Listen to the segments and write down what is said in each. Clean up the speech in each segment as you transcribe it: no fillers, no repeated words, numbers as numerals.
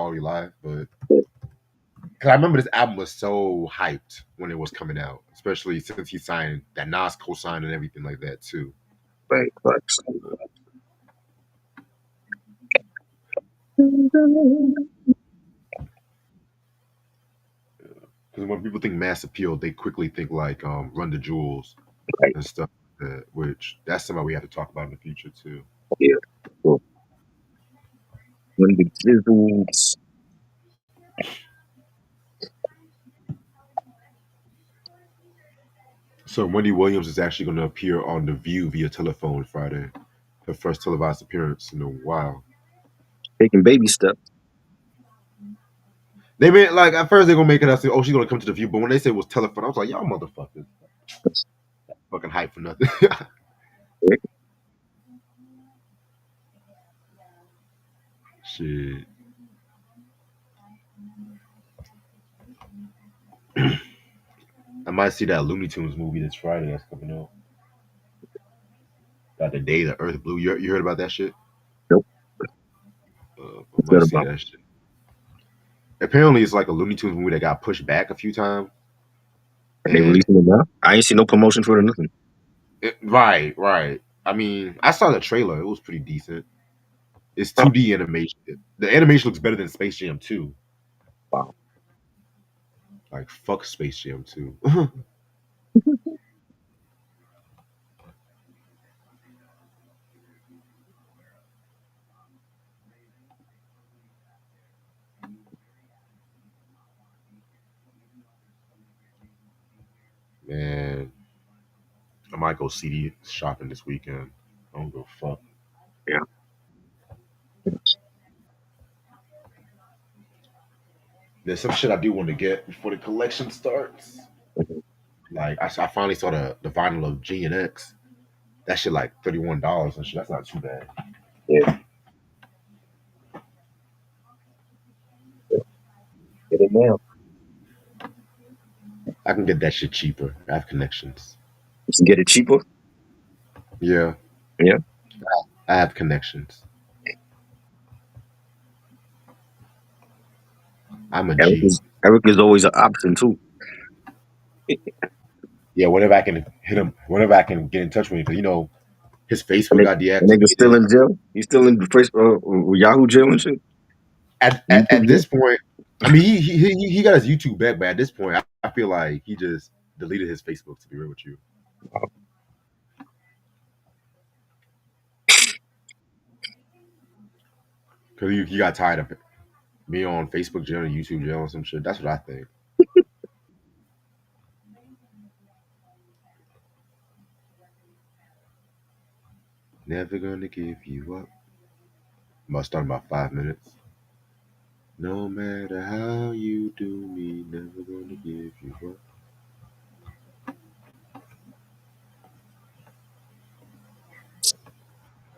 Quality Live, but because I remember this album was so hyped when it was coming out, especially since he signed that Nas co-signed and everything like that too. Right, facts. Because when people think mass appeal, they quickly think like Run the Jewels Right, and stuff like that, which that's somebody we have to talk about in the future too. yeah. So when the jizzles, So Wendy Williams is actually going to appear on The View via telephone Friday, her first televised appearance in a while. taking baby steps. They made like at first they're gonna make it out say, oh, she's gonna come to The View, but when they said it was telephone, I was like, y'all motherfuckers, fucking hype for nothing. Right? Shit. I might see that Looney Tunes movie this Friday that's coming out. About the day the Earth blew. You heard about that shit? Nope. I What's that might see about? that shit. Apparently, it's like a Looney Tunes movie that got pushed back a few times. And they And releasing it now? I ain't seen no promotion for it or nothing. right, right. I mean, I saw the trailer. It was pretty decent. It's Oh, 2D animation. The animation looks better than Space Jam 2. wow. Like fuck Space Jam 2. Man, I might go CD shopping this weekend. I don't give a fuck. Yeah. There's some shit I do want to get before the collection starts. Mhm. Like I finally saw the vinyl of G and X. That shit like $31 and shit. That's not too bad. Yeah. Get it now. I can get that shit cheaper. I have connections. You can get it cheaper. Yeah, Yeah. I have connections. I'm a G. Eric is always an option too. Yeah, whenever I can hit him, whenever I can get in touch with him, because his And Facebook got the nigga's still deactivated. in jail. He's still in the first Yahoo jail and shit. At YouTube jail. this point, I mean, he got his YouTube back, but at this point, I feel like he just deleted his Facebook. To be real with you, because he got tired of being on Facebook jail and YouTube jail and some shit. That's what I think. Never gonna give you up. Must start in about 5 minutes. No matter how you do me, never gonna give you up.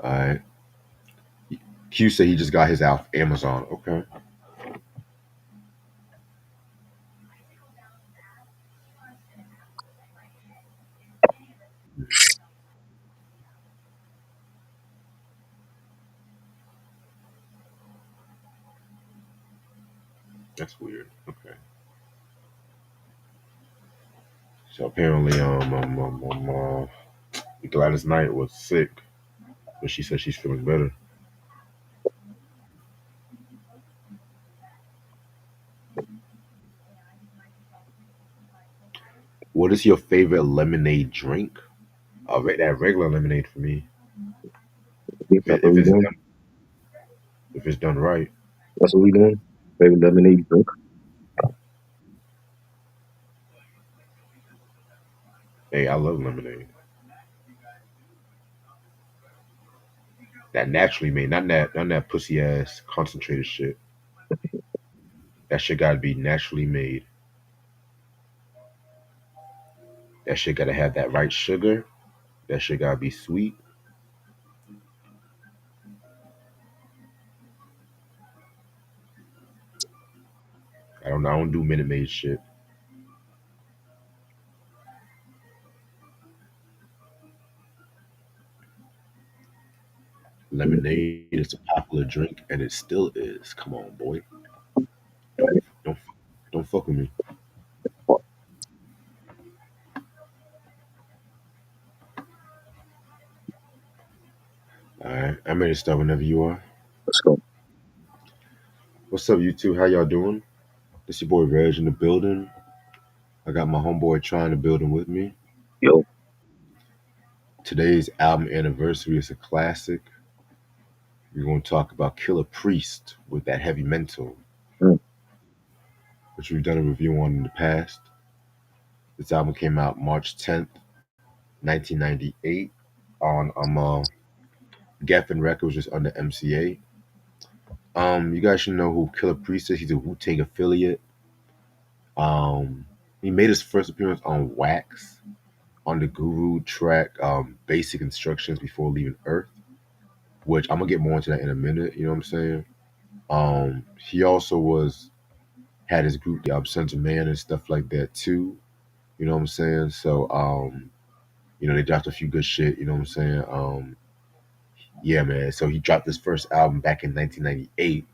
All right. Q said he just got his out Amazon. Okay, that's weird. Okay. So apparently, Gladys Knight was sick, but she said she's feeling better. What is your favorite lemonade drink? That regular lemonade for me. That's If it, what if we it's doing. done, if it's done right. That's what we doing. Baby lemonade drink. Hey, I love lemonade. That naturally made, not that pussy ass concentrated shit. That shit gotta be naturally made. That shit gotta have that right sugar. That shit gotta be sweet. I don't do Minute Maid shit. Lemonade is a popular drink, and it still is. Come on, boy. fuck with me. Fuck, All right, I'm ready to start whenever you are. let's go. What's up, you two? How y'all doing? This your boy Reg in the building. I got my homeboy trying to building with me. Yo, Today's album anniversary is a classic. We're going to talk about Killer Priest with that heavy mental, mm, which we've done a review on in the past. This album came out March 10th, 1998 on Geffen Records, just under MCA. You guys should know who Killer Priest is. He's a Wu Tang affiliate. Um, he made his first appearance on Wax on the Guru track, Basic Instructions Before Leaving Earth, which I'm gonna get more into that in a minute. You know what I'm saying? He also was had his group, the Sons of Man, and stuff like that too. You know what I'm saying? So, they dropped a few good shit. You know what I'm saying? Yeah, man. So he dropped his first album back in 1998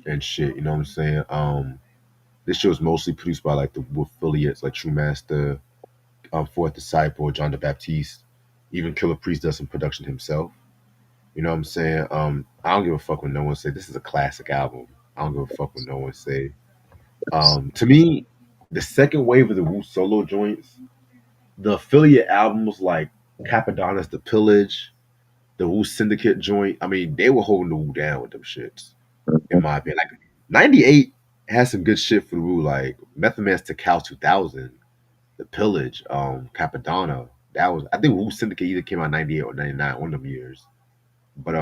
and shit. You know what I'm saying? This shit was mostly produced by like the affiliates, like True Master, Fourth Disciple, John the Baptiste. Even Killer Priest does some production himself. You know what I'm saying? I don't give a fuck when no one say this is a classic album. I don't give a fuck when no one say. To me, the second wave of the Wu solo joints, the affiliate albums like Capadonna's The Pillage, the Wu Syndicate joint. I mean, they were holding the Wu down with them shits, in mm, my opinion. Like '98 has some good shit for the Wu, like Method Man's Takal 2000, The Pillage, Capadonna. That was I think Wu Syndicate either came out '98 or '99, one of them years. But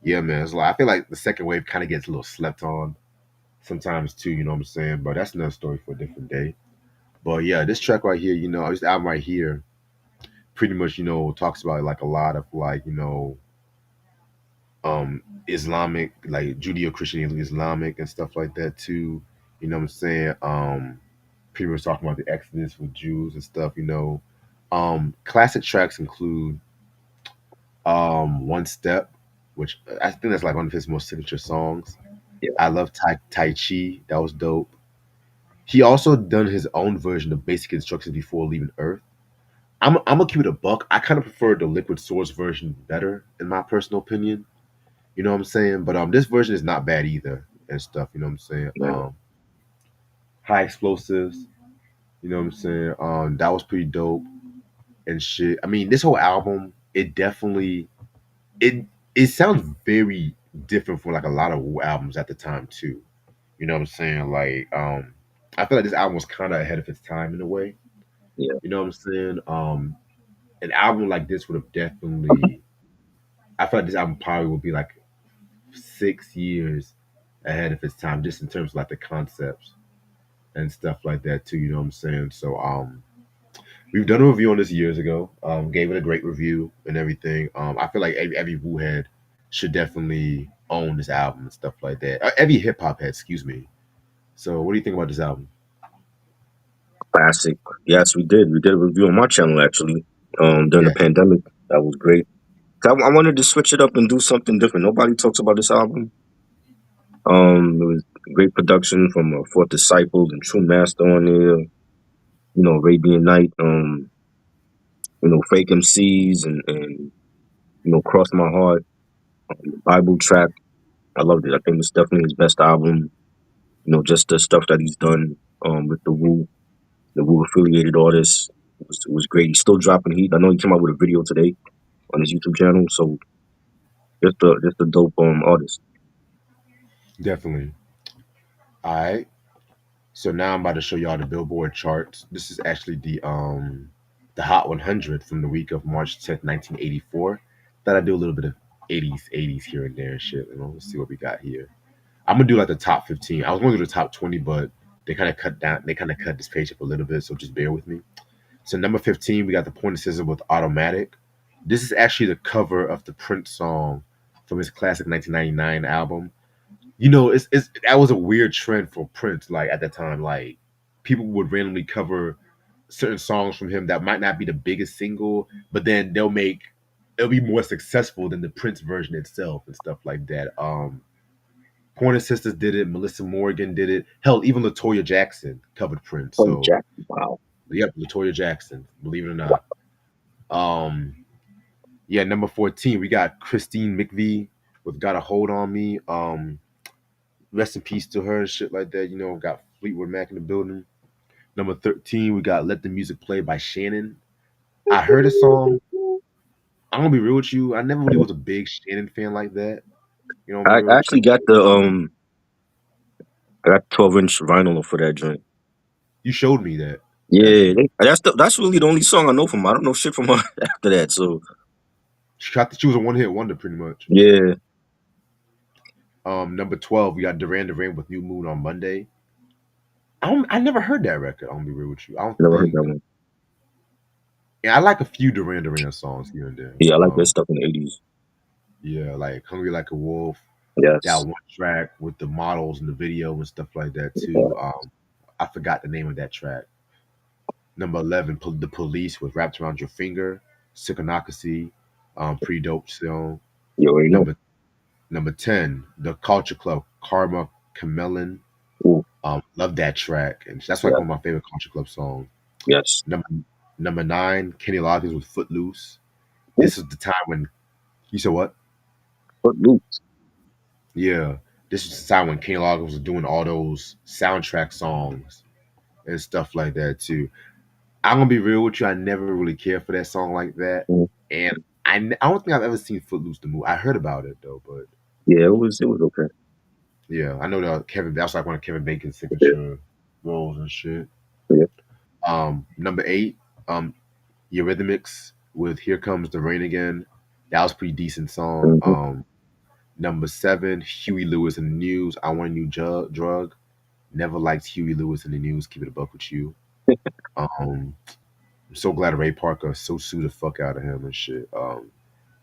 yeah, man, it's like I feel like the second wave kind of gets a little slept on sometimes too. You know what I'm saying? But that's another story for a different day. But yeah, this track right here, this album right here, pretty much, talks about like a lot of like, Islamic, like Judeo-Christian Islamic and stuff like that too. You know what I'm saying? People were talking about the Exodus with Jews and stuff. Classic tracks include One Step, which I think that's like one of his most signature songs. yeah, I love Tai Chi. That was dope. He also done his own version of Basic Instructions Before Leaving Earth. I'm gonna keep it a buck. I kind of prefer the Liquid Swords version better, in my personal opinion. You know what I'm saying? But this version is not bad either and stuff. You know what I'm saying? yeah, High Explosives. You know what I'm saying? That was pretty dope and shit. I mean, this whole album, it it sounds very different from like a lot of albums at the time too. You know what I'm saying? Like, I feel like this album was kind of ahead of its time in a way. yeah, You know what I'm saying? An album like this would have definitely. I feel like this album probably would be like 6 years ahead of its time, just in terms of like the concepts and stuff like that too. You know what I'm saying? So, we've done a review on this years ago. Gave it a great review and everything. I feel like every Wu head should definitely own this album and stuff like that. Every hip hop head, excuse me. So, what do you think about this album? classic. Yes, we did. We did a review on my channel actually. During the Yeah, pandemic, that was great. I wanted to switch it up and do something different. Nobody talks about this album. It was great production from Fourth Disciple and True Master on there. Arabian Night. Fake MCs and Cross My Heart. Bible track. I loved it. I think it's definitely his best album. Just the stuff that he's done with the Wu affiliated artists. It was great. He's still dropping heat. I know he came out with a video today on his YouTube channel. So just a dope artist. definitely. All right. So now I'm about to show y'all the Billboard charts. This is actually the Hot 100 from the week of March 10th, 1984. Thought I'd do a little bit of 80s here and there and shit. Let's see what we got here. I'm gonna do like the top 15. I was going to do the top 20, but they kind of cut down. They kind of cut this page up a little bit, so just bear with me. So number 15, we got the Point of Scissor with Automatic. This is actually the cover of the Prince song from his classic 1999 album. It's that was a weird trend for Prince. Like at that time, like people would randomly cover certain songs from him that might not be the biggest single, but then it'll be more successful than the Prince version itself and stuff like that. Pointer Sisters did it. Melissa Morgan did it. Hell, even Latoya Jackson covered Prince. Oh, So, Jack. Wow. yep, Latoya Jackson. Believe it or Wow. not. Um, yeah, number 14, we got Christine McVie with "Got a Hold on Me." Rest in peace to her and shit like that. You know, got Fleetwood Mac in the building. Number 13, we got "Let the Music Play" by Shannon. I heard a song. I'm gonna be real with you. I never really was a big Shannon fan like that. You know, I'm gonna be I real with actually you. got I got 12-inch vinyl for that joint. You showed me that Yeah, actually. that's really the only song I know from her. I don't know shit from her after that. So She was a one hit wonder pretty much. yeah, Number 12, we got Duran Duran with "New Moon" on Monday. I never heard that record. I'm gonna be real with you. I don't never heard think. that one. Yeah, I like a few Duran Duran songs here and there. Yeah, I like that stuff in the 80s. Yeah, like "Hungry Like a Wolf." That Yes. one track with the models and the video and stuff like that Yeah. too. I forgot the name of that track. Number 11, The Police with "Wrapped Around Your Finger." Sikonakasi, pretty dope song. You already know. Number Number 10, The Culture Club, Karma Chameleon. Ooh, Love that track, and that's like yeah. one of my favorite Culture Club songs. Yes. Number Number 9, Kenny Loggins with "Footloose." Ooh, This is the time when you said what? Footloose. Yeah, this was the time when Kenny Loggins was doing all those soundtrack songs and stuff like that too. I'm gonna be real with you. I never really cared for that song like that, Mm. and I don't think I've ever seen Footloose the movie. I heard about it though, but Yeah, it was okay. yeah, I know that Kevin. That's like one of Kevin Bacon's Yeah. signature roles and shit. Yeah. Number 8, Eurythmics with "Here Comes the Rain Again." That was a pretty decent song. Mm-hmm. Number 7, Huey Lewis and the News. "I Want a New Drug." Never liked Huey Lewis and the News. Keep it a buck with you. I'm so glad Ray Parker so sued the fuck out of him and shit.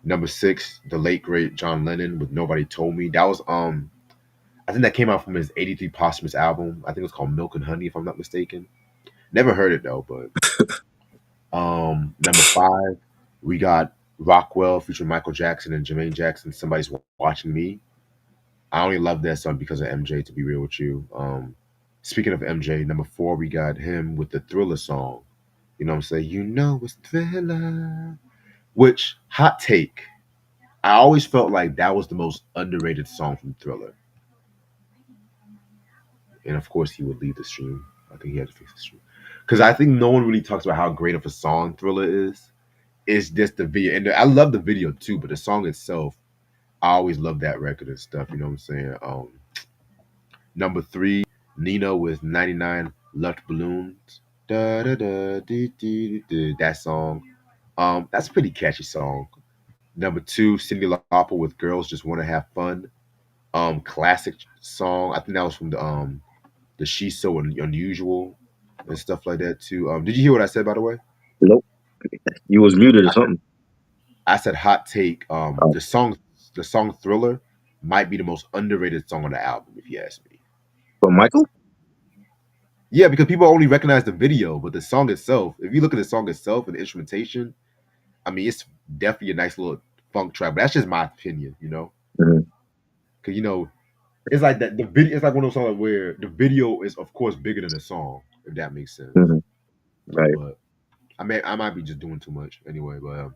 Number 6, the late great John Lennon with "Nobody Told Me." That was I think that came out from his '83 posthumous album. I think it was called "Milk and Honey," if I'm not mistaken. Never heard it though, but number 5, we got Rockwell featuring Michael Jackson and Jermaine Jackson. "Somebody's Watching Me." I only love that song because of MJ. To be real with you, speaking of MJ, number 4, we got him with the Thriller song. You know what I'm saying? You know it's Thriller. Which, hot take, I always felt like that was the most underrated song from Thriller. And of course, he would leave the stream. I think he had to fix the stream. Because I think no one really talks about how great of a song Thriller is. It's just the video. And I love the video too, but the song itself, I always love that record and stuff. You know what I'm saying? Number 3, Nina with 99 Left Balloons. Da, da, da, dee, dee, dee, dee. That song. That's a pretty catchy song. Number 2, Cyndi Lauper with "Girls Just Want to Have Fun." Classic song. I think that was from the "She's So Unusual" and stuff like that too. Did you hear what I said by the way? Nope. You was muted or something. I said hot take. Oh, The song "Thriller" might be the most underrated song on the album, if you ask me. but Michael? Yeah, because people only recognize the video, but the song itself, if you look at the song itself and the instrumentation, I mean, it's definitely a nice little funk track. But that's just my opinion, you know, Mm-hmm. because it's like that. The video, it's like one of those songs where the video is, of course, bigger than the song, if that makes sense. Mm-hmm. Right. But I might be just doing too much anyway. But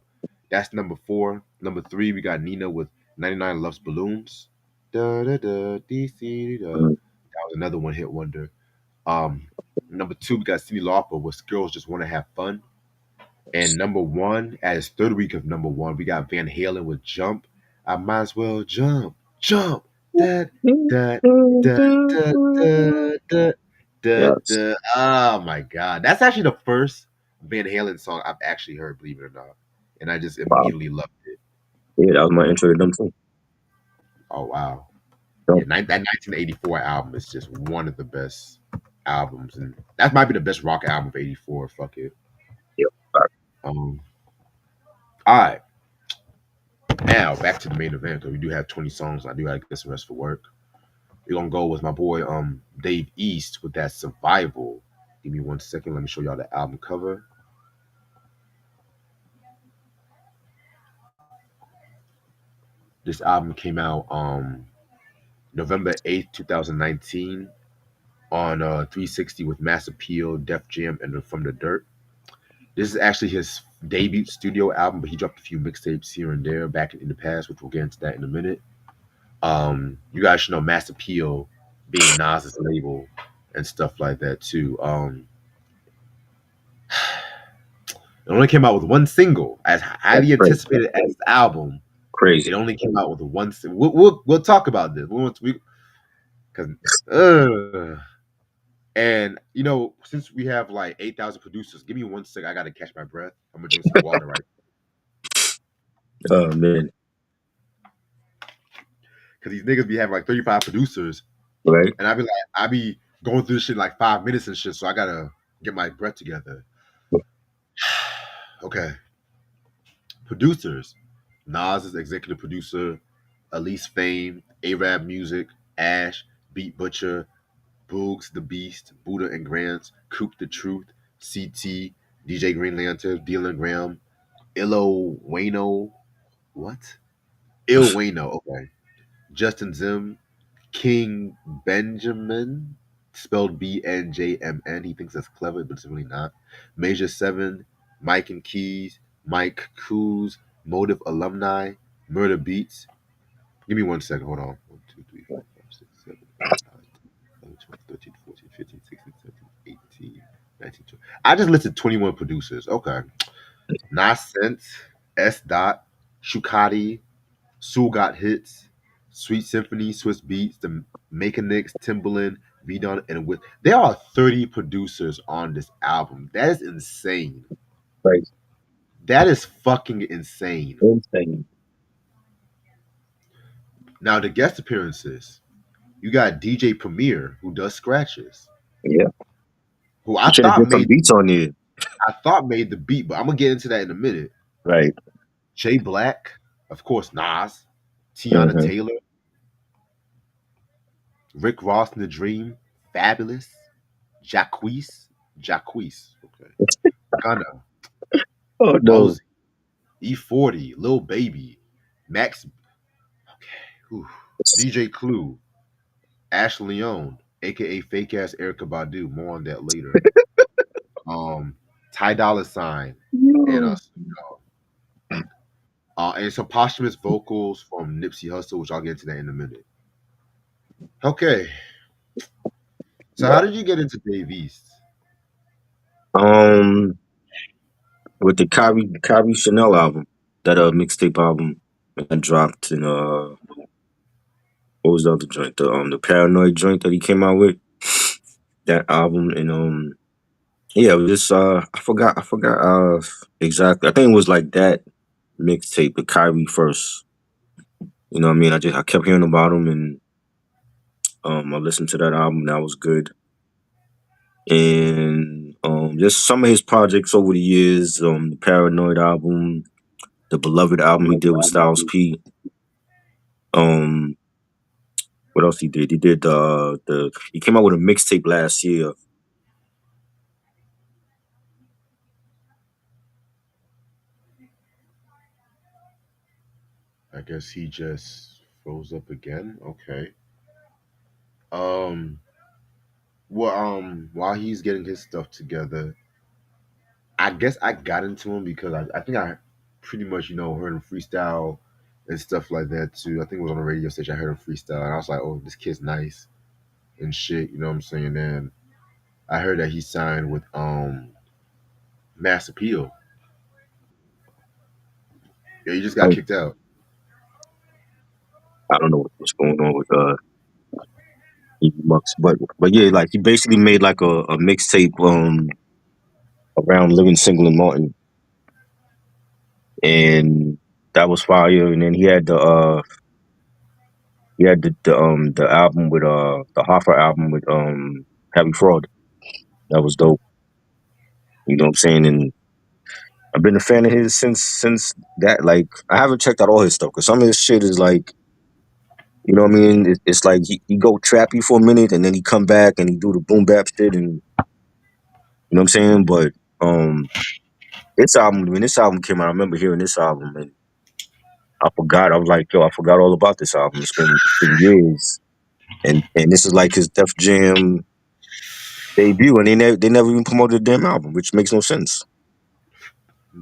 that's number 4. Number 3, we got Nina with 99 Loves Balloons. Da da da dee, dee, da. Mm-hmm. That was another one hit wonder. Um, Number 2, we got Cyndi Lauper with "Girls Just Want to Have Fun." And number 1, as third week of number 1, we got Van Halen with "Jump." I might as well jump, jump, da da da da da da da Yes. da. Oh my god, that's actually the first Van Halen song I've actually heard, believe it or not, and I just Wow. immediately loved it. Yeah, that was my intro to them too. Oh wow, So, yeah, that 1984 album is just one of the best albums, and that might be the best rock album of '84. Fuck it. yeah. Um, all right, now back to the main event because we do have 20 songs. I do gotta get some rest for work. We're gonna go with my boy Dave East with that "Survival." Give me 1 second. Let me show y'all the album cover. This album came out November 8th, 2019, on 360 with Mass Appeal, Def Jam, and From the Dirt. This is actually his debut studio album, but he dropped a few mixtapes here and there back in the past, which we'll get into that in a minute. You guys should know Mass Appeal being Nas's label and stuff like that too. It only came out with one single, as That's highly crazy. anticipated as his album. It Crazy. only came out with one. We'll talk about this. Because and since we have like 8,000 producers, give me 1 second. I gotta catch my breath. I'm gonna drink some water, right? Oh man. Because these niggas be having like 35 producers, Right. and I be going through this shit in like 5 minutes and shit. So I gotta get my breath together. Okay. Producers. Nas is executive producer. Elise Fame, Arab Music, Ash, Beat Butcher, Boogs the Beast, Buddha and Grants, Coop the Truth, CT, DJ Green Lantern, Dylan Graham, Illo Wayno, what? Il Wayno, okay. Justin Zim, King Benjamin, spelled BNJMN. He thinks that's clever, but it's really not. Major Seven, Mike and Keys, Mike Coos, Motive Alumni, Murder Beats. Give me 1 second. Hold on. 1, 2, 3, 4, 5, 6, 7, 8, 9, 11, 12, 13, 14, 15, 16, 17, 18, 19, 20. I just listed 21 producers. Okay. Nas Sense, S. Dot, Shukati, Sue Got Hits, Sweet Symphony, Swiss Beats, The Mechanics, Timbaland, Vidon, and with there are 30 producers on this album. That is insane. Crazy. That is fucking insane. Insane. Now the guest appearances, you got DJ Premier who does scratches, Yeah. who You should have get some beats on there. I thought made the beat, but I'm gonna get into that in a minute. Right. Jay Black, of course, Nas, Tiana Uh-huh. Taylor, Rick Ross in the Dream, Fabulous, Jacquees, okay, Gunna, Oh no. Mosey, E40, Lil Baby, Max, okay, DJ Clue, Ash Leone, aka Fake Ass Erica Badu. More on that later. Ty Dolla Sign, and Yo. and some posthumous vocals from Nipsey Hussle, which I'll get into that in a minute. Okay, so how did you get into Dave East? Um, with the Kyrie Chanel album, that mixtape album that dropped in what was the other joint? The Paranoid joint that he came out with. That album and yeah, it was just I forgot exactly. I think it was like that mixtape, the Kyrie first. You know what I mean? I kept hearing about him and I listened to that album. That was good. And just some of his projects over the years, the Paranoid album, the Beloved album he did with Styles P. Um, what else he did? He did he came out with a mixtape last year. I guess he just froze up again. Okay. Um. Well, while he's getting his stuff together, I guess I got into him because I think I pretty much heard him freestyle and stuff like that too. I think it was on the radio station. I heard him freestyle, and I was like, "Oh, this kid's nice and shit." You know what I'm saying? And I heard that he signed with Mass Appeal. Yeah, he just got I, kicked out. I don't know what's going on with Evie Mux, but yeah, like he basically made like a mixtape around Living Single and Martin, and that was fire. And then he had the album with the Hoffa album with Heavy Fraud. That was dope. You know what I'm saying? And I've been a fan of his since that. Like I haven't checked out all his stuff because some of his shit is like, you know what I mean? It's like he go trappy for a minute and then he come back and he do the boom bap shit and you know what I'm saying? But um when this album came out, I remember hearing this album and I forgot. I was like, yo, I forgot all about this album. It's been years. and this is like his Def Jam debut, and they never even promoted the damn album, which makes no sense.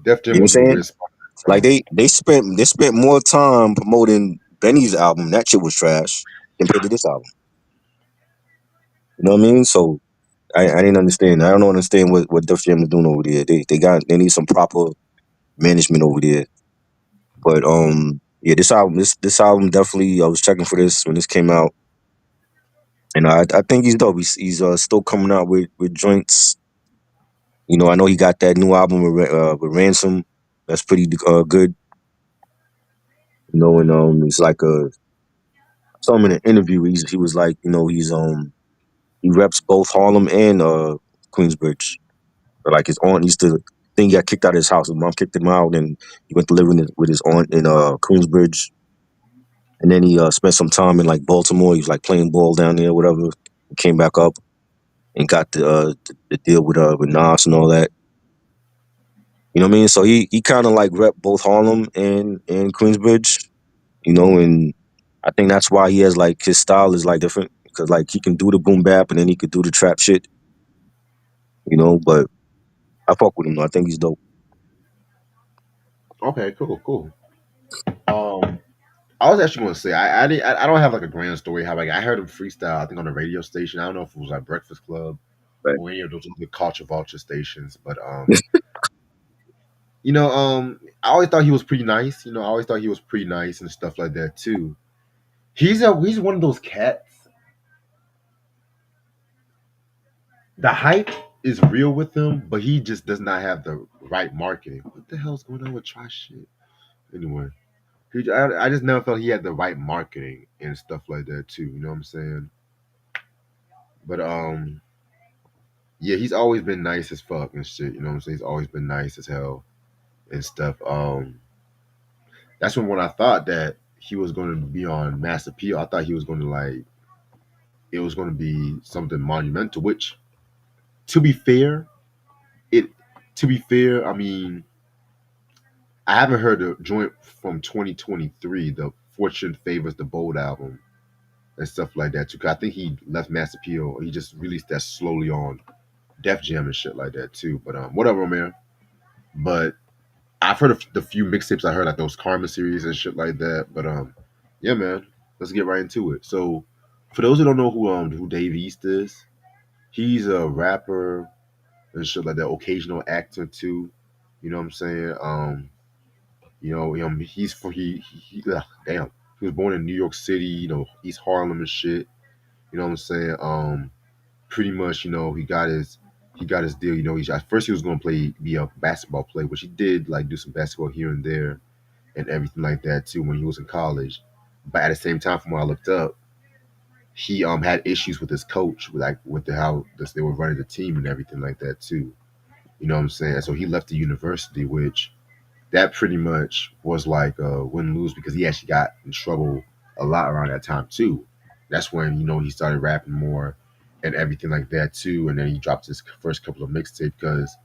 Def You Jam know was what in I'm a saying? weird spot at that Like time. they spent more time promoting Benny's album. That shit was trash compared to this album. You know what I mean? So I didn't understand. I don't understand what Def Jam is doing over there. They need some proper management over there. But yeah, this album definitely, I was checking for this when this came out, and I think he's dope. He's still coming out with joints. You know, I know he got that new album with Ransom. That's pretty good. You know, and it's like I saw him in an interview. He was like, you know, he reps both Harlem and Queensbridge. But like his aunt used to think he got kicked out of his house. His mom kicked him out, and he went to live with his aunt in Queensbridge. And then he spent some time in like Baltimore. He was like playing ball down there, whatever. He came back up and got the deal with Nas and all that. You know what I mean? So he kind of like rep both Harlem and Queensbridge. You know, and I think that's why he has like his style is like different because like he can do the boom bap and then he could do the trap shit. You know, but I fuck with him. Though. I think he's dope. Okay, cool, cool. Um, I was actually going to say I don't have like a grand story how like I heard him freestyle. I think on the radio station. I don't know if it was like Breakfast Club Right. or any of those other culture vulture stations, but I always thought he was pretty nice. I always thought he was pretty nice and stuff like that too. He's one of those cats. The hype is real with him, but he just does not have the right marketing. What the hell's going on with try shit? Anyway, I just never felt he had the right marketing and stuff like that too. You know what I'm saying? But yeah, he's always been nice as fuck and shit. You know what I'm saying? He's always been nice as hell and stuff. That's when I thought that he was going to be on Mass Appeal. I thought he was going to like it was going to be something monumental. Which, to be fair, it to be fair, I mean, I haven't heard the joint from 2023, the Fortune Favors the Bold album and stuff like that too. 'Cause I think he left Mass Appeal. He just released that slowly on Def Jam and shit like that too. But whatever, man. But I've heard of the few mixtapes I heard, like those Karma series and shit like that. But yeah, man, let's get right into it. So, for those who don't know who Dave East is, he's a rapper and shit like that, occasional actor too. You know what I'm saying? He's for damn. He was born in New York City, East Harlem and shit. You know what I'm saying? Pretty much, he got his deal. At first he was gonna be a basketball player, which he did like do some basketball here and there and everything like that too when he was in college. But at the same time, from what I looked up, he had issues with his coach, with how they were running the team and everything like that too. You know what I'm saying? So he left the university, which that pretty much was like a win lose because he actually got in trouble a lot around that time too. That's when he started rapping more and everything like that too. And then he dropped his first couple of mixtapes because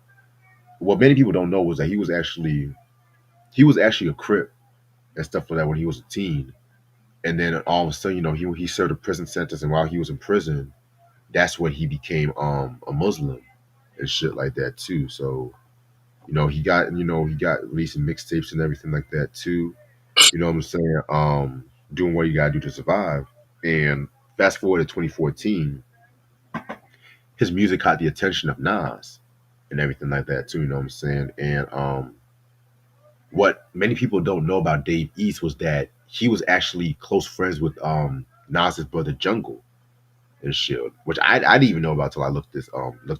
what many people don't know was that he was actually a crip and stuff like that when he was a teen. And then all of a sudden, he served a prison sentence, and while he was in prison, that's when he became a Muslim and shit like that too. So he got releasing mixtapes and everything like that too. You know what I'm saying? Doing what you gotta do to survive. And fast forward to 2014, his music caught the attention of Nas and everything like that too. You know what I'm saying? And what many people don't know about Dave East was that he was actually close friends with Nas's brother Jungle and shit, which I didn't even know about till I looked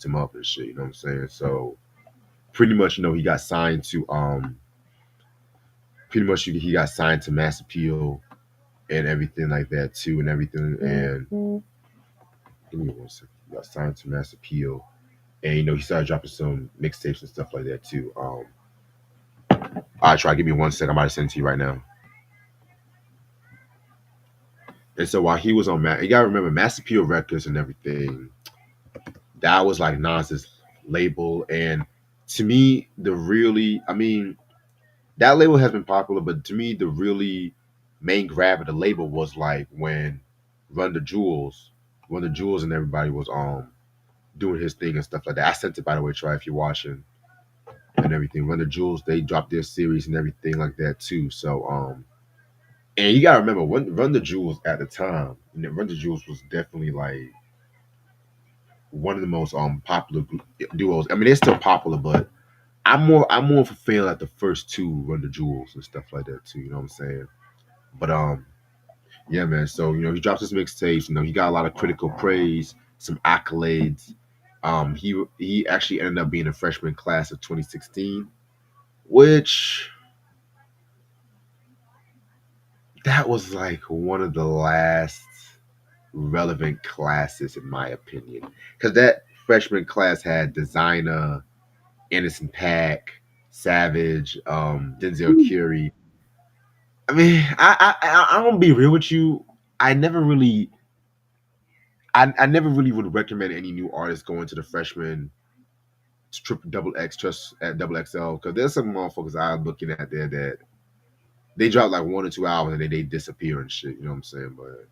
him up and shit. You know what I'm saying? So pretty much, he got signed to pretty much he got signed to Mass Appeal and everything like that too, and everything. And give me one second. He got signed to Mass Appeal, and he started dropping some mixtapes and stuff like that too. I try. Give me one second. I'm about to send it to you right now. And so while he was on you gotta remember Mass Appeal Records and everything. That was like Nas's label, and to me, I mean, that label has been popular, but to me, the really main grab of the label was like when Run the Jewels, Run the Jewels, and everybody was doing his thing and stuff like that. I sent it by the way, try if you're watching and everything. Run the Jewels, they dropped their series and everything like that too. So and you gotta remember Run the Jewels at the time, Run the Jewels was definitely like one of the most popular duos. I mean, they're still popular, but I'm more of a fan like the first two Run the Jewels and stuff like that too. You know what I'm saying? But yeah, man. So he drops his mixtapes. He got a lot of critical praise, some accolades. He actually ended up being a freshman class of 2016, which that was like one of the last relevant classes in my opinion, because that freshman class had Designer, Anderson Paak, Savage, Denzel Curry. I mean, I'm gonna be real with you. I never really, I never really would recommend any new artists going to the freshman triple double X trust at double XL because there's some motherfuckers I'm looking at there that they drop like 1 or 2 albums and then they disappear and shit. You know what I'm saying? But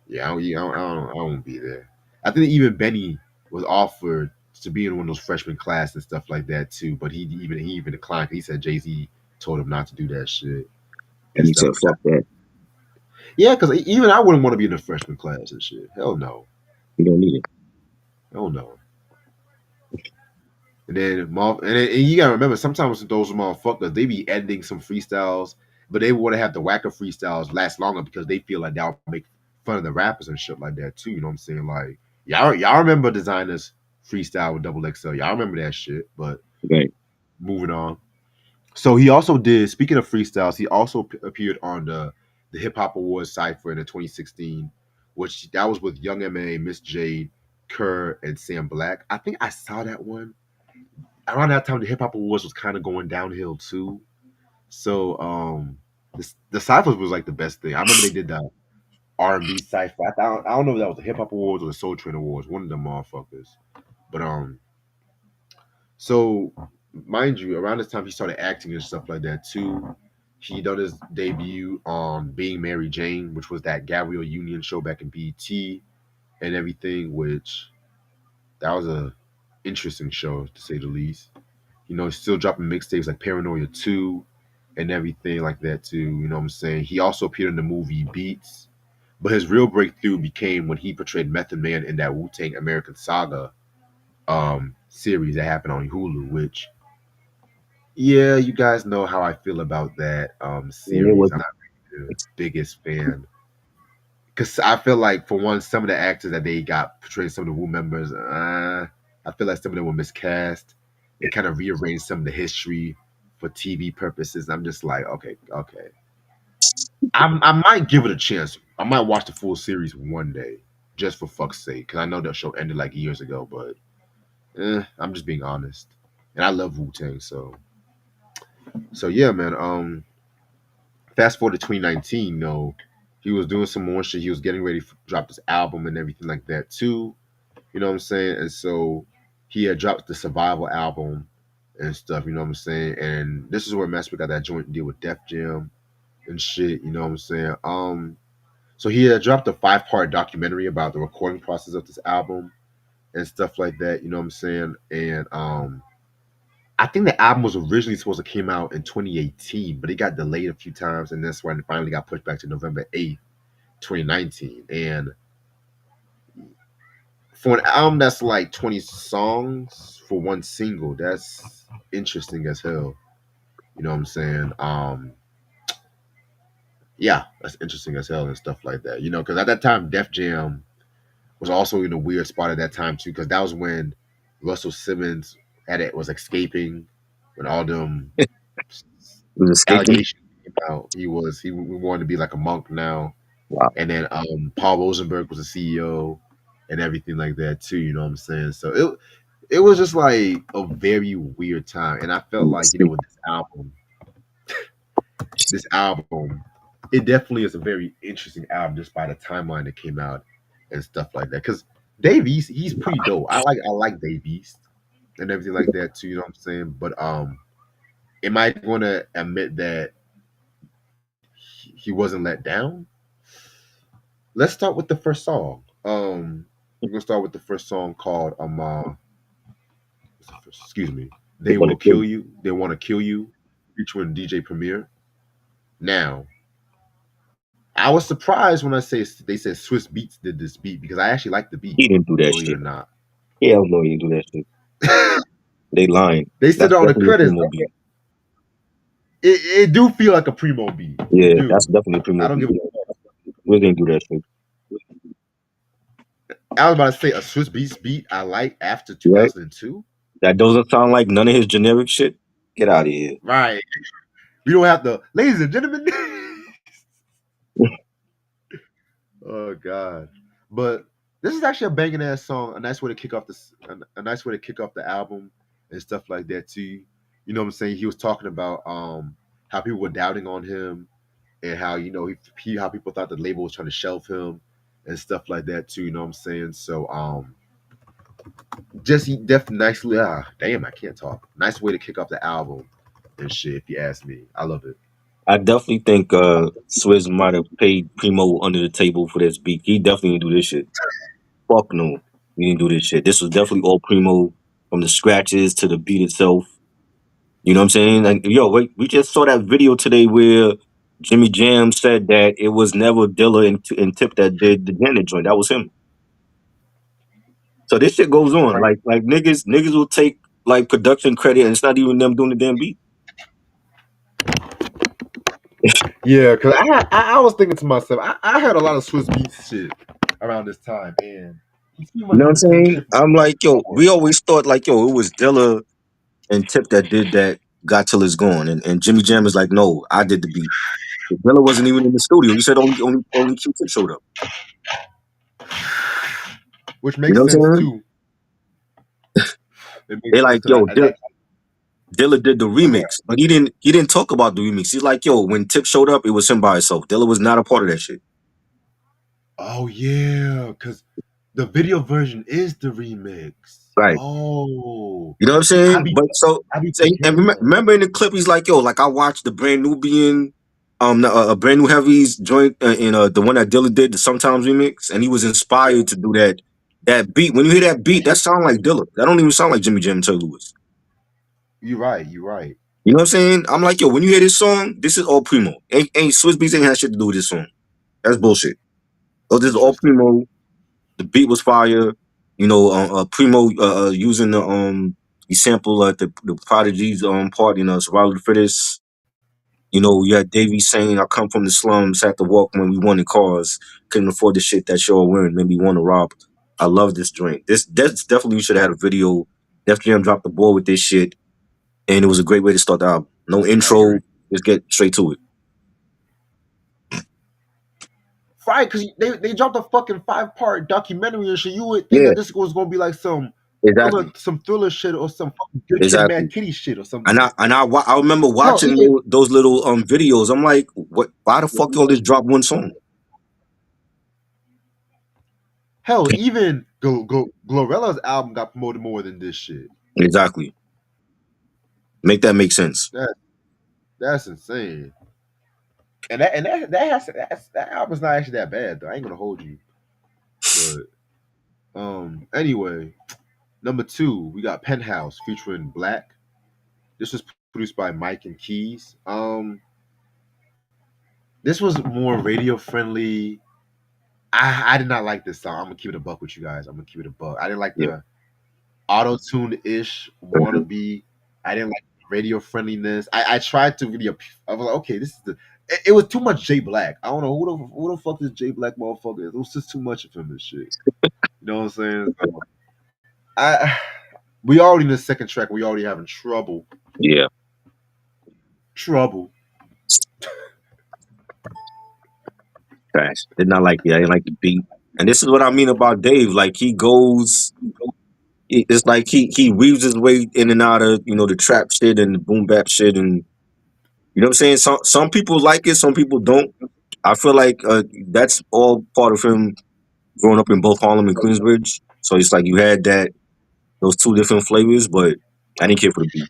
yeah, I won't be there. I think even Benny was offered to be in one of those freshman class and stuff like that too, but he even declined. He said Jay-Z told him not to do that shit And and he stuff. said, "Fuck that. Yeah, because even I wouldn't want to be in the freshman class and shit. Hell no. You don't need it." Hell no. And you gotta remember, sometimes those motherfuckers they be editing some freestyles, but they want to have the whacker freestyles last longer because they feel like that'll make fun of the rappers and shit like that too. You know what I'm saying? Like y'all remember Designers freestyle with Double XL? Y'all remember that shit? But Right. moving on. So he also did. Speaking of freestyles, he also appeared on the Hip Hop Awards cipher in the 2016, which that was with Young Ma, Miss Jade, Kerr, and Sam Black. I think I saw that one around that time. The Hip Hop Awards was kind of going downhill too. So the ciphers was like the best thing. I remember they did the R&B cipher. I don't know if that was the Hip Hop Awards or the Soul Train Awards. One of them motherfuckers. But so, mind you, around this time he started acting and stuff like that too. He done his debut on Being Mary Jane, which was that Gabrielle Union show back in BT and everything, which that was a interesting show to say the least. He's still dropping mixtapes like Paranoia 2 and everything like that too. You know what I'm saying? He also appeared in the movie Beats, but his real breakthrough became when he portrayed Method Man in that Wu Tang American Saga series that happened on Hulu, which yeah, you guys know how I feel about that And it series. I'm wasn't. not really the biggest fan because I feel like for one, some of the actors that they got portraying some of the Wu members, I feel like some of them were miscast. It kind of rearranged some of the history for TV purposes. I'm just like, okay, okay. I might give it a chance. I might watch the full series one day, just for fuck's sake, because I know that show ended like years ago. But I'm just being honest, and I love Wu Tang, so yeah, man. Fast forward to 2019, he was doing some more shit. He was getting ready to drop this album and everything like that too. You know what I'm saying? And so he had dropped the Survival album and stuff. You know what I'm saying? And this is where Master got that joint deal with Def Jam and shit. You know what I'm saying? So he had dropped a 5-part documentary about the recording process of this album and stuff like that. You know what I'm saying? And I think the album was originally supposed to come out in 2018, but it got delayed a few times, and that's when it finally got pushed back to November 8th, 2019. And for an album that's like 20 songs for one single, that's interesting as hell. You know what I'm saying? Yeah, that's interesting as hell and stuff like that. Because at that time, Def Jam was also in a weird spot at that time too, because that was when Russell Simmons was escaping when all them He was escaping. allegations came out. He we wanted to be like a monk now, Wow. and then Paul Rosenberg was the CEO and everything like that too. You know what I'm saying? So it was just like a very weird time, and I He felt was like asleep. with this album, it definitely is a very interesting album just by the timeline that came out and stuff like that. Because Dave East, he's pretty dope. I like Dave East and everything like that too. You know what I'm saying? But am I going to admit that he wasn't let down? let's start with the first song. We're gonna start with the first song called excuse me, They They want Will to kill Kill you. You. They Want to Kill You, featuring DJ Premier. Now, I was surprised when they said Swiss Beats did this beat because I actually like the beat, He didn't do that believe it shit. or not. Hell no, he didn't do that shit. They lying. They said That's it on the definitely a credits. Primo beat. It do feel like a Primo beat. It Yeah, that's do. definitely a I Primo don't beat. give a fuck. We didn't do that shit. I was about to say a Swiss Beats beat I like after Right? 2002. That doesn't sound like none of his generic shit. Get out of here. Right. We don't have to, ladies and gentlemen. Oh God. But this is actually a banging ass song. A nice way to kick off this. A nice way to kick off the album and stuff like that too. You know what I'm saying? He was talking about how people were doubting on him and how how people thought the label was trying to shelve him and stuff like that too. You know what I'm saying? So just he definitely nicely. Damn, I can't talk. Nice way to kick off the album and shit. If you ask me, I love it. I definitely think Swizz might have paid Primo under the table for this beat. He definitely didn't do this shit. Fuck no. He didn't do this shit. This was definitely all Primo from the scratches to the beat itself. You know what I'm saying? Like, yo, we just saw that video today where Jimmy Jam said that it was never Dilla and Tip that did the Janet joint. That was him. So this shit goes on. Right. Like niggas will take like production credit and it's not even them doing the damn beat. Yeah, because I was thinking to myself, I heard a lot of Swiss Beats shit around this time, and he's pretty You much know what I'm doing the same saying? shit from I'm like, yo, before. we always thought like, yo, it was Dilla and Tip that did that got till it's gone. And Jimmy Jam is like, no, I did the beat. Dilla wasn't even in the studio. He said only Q-Tip showed up. Which You makes know what I'm sense saying? too. It They makes sense like, because yo, I like. Dilla did the Oh, go ahead. remix, but he didn't talk about the remix. He's like, yo, when Tip showed up, it was him by himself. Dilla was not a part of that shit. Oh yeah, because the video version is the remix. Right. Oh, You know what I'm I saying? be But I be so and forgetting that. remember in the clip, he's like, yo, like I watched the brand Nubian, a brand new heavies joint in the one that Dilla did, the Sometimes remix, and he was inspired to do that beat. When you hear that beat, that sound like Dilla. That don't even sound like Jimmy Jam and Terry Lewis. You're right. You're right. You know what I'm saying? I'm like, yo, when you hear this song, this is all Primo. Ain't Swiss Beats ain't had shit to do with this song. That's bullshit. Oh, this is all Interesting. Primo. The beat was fire. You know, Primo using he sampled the Prodigy's part. You know, Survival of the Fittest. You know, you had Davey saying, "I come from the slums, had to walk when we wanted cars, couldn't afford the shit that y'all wearing, made me want to rob." I love this joint. That's definitely should have had a video. Def Jam dropped the ball with this shit, and it was a great way to start the album. No I agree. intro, just get straight to it. Right, because they dropped a fucking 5-part documentary and shit. You would think Yeah, that this was gonna be like exactly, some thriller shit or some fucking Good Kid, exactly. Mad Kitty shit or some And shit. I remember Hell, watching even those little videos. I'm like, what? Why the fuck y'all just drop one song? even Glorella's album got promoted more than this shit. Exactly. Make that make sense. That that's insane. That album's not actually that bad though. I ain't gonna hold you. But anyway, number two, we got Penthouse featuring Black. This was produced by Mike and Keys. This was more radio friendly. I did not like this song. I'm gonna keep it a buck with you guys. I'm gonna keep it a buck. I didn't like Yeah. the auto tune ish Mhm. wannabe. I didn't like the radio friendliness. I tried to really. I was like, okay, this is the. It was too much Jay Black. I don't know who the fuck is Jay Black motherfucker. It was just too much of him and shit. You know what I'm saying? So, I we already in the second track. We already having trouble. Yeah. Trouble. Trash. Did not like it. I didn't like the beat. And this is what I mean about Dave. Like he goes, it's like he weaves his way in and out of the trap shit and the boom bap shit, and you know what I'm saying. Some people like it, some people don't. I feel like that's all part of him growing up in both Harlem and Queensbridge. So it's like you had those two different flavors, but I didn't care for the beat.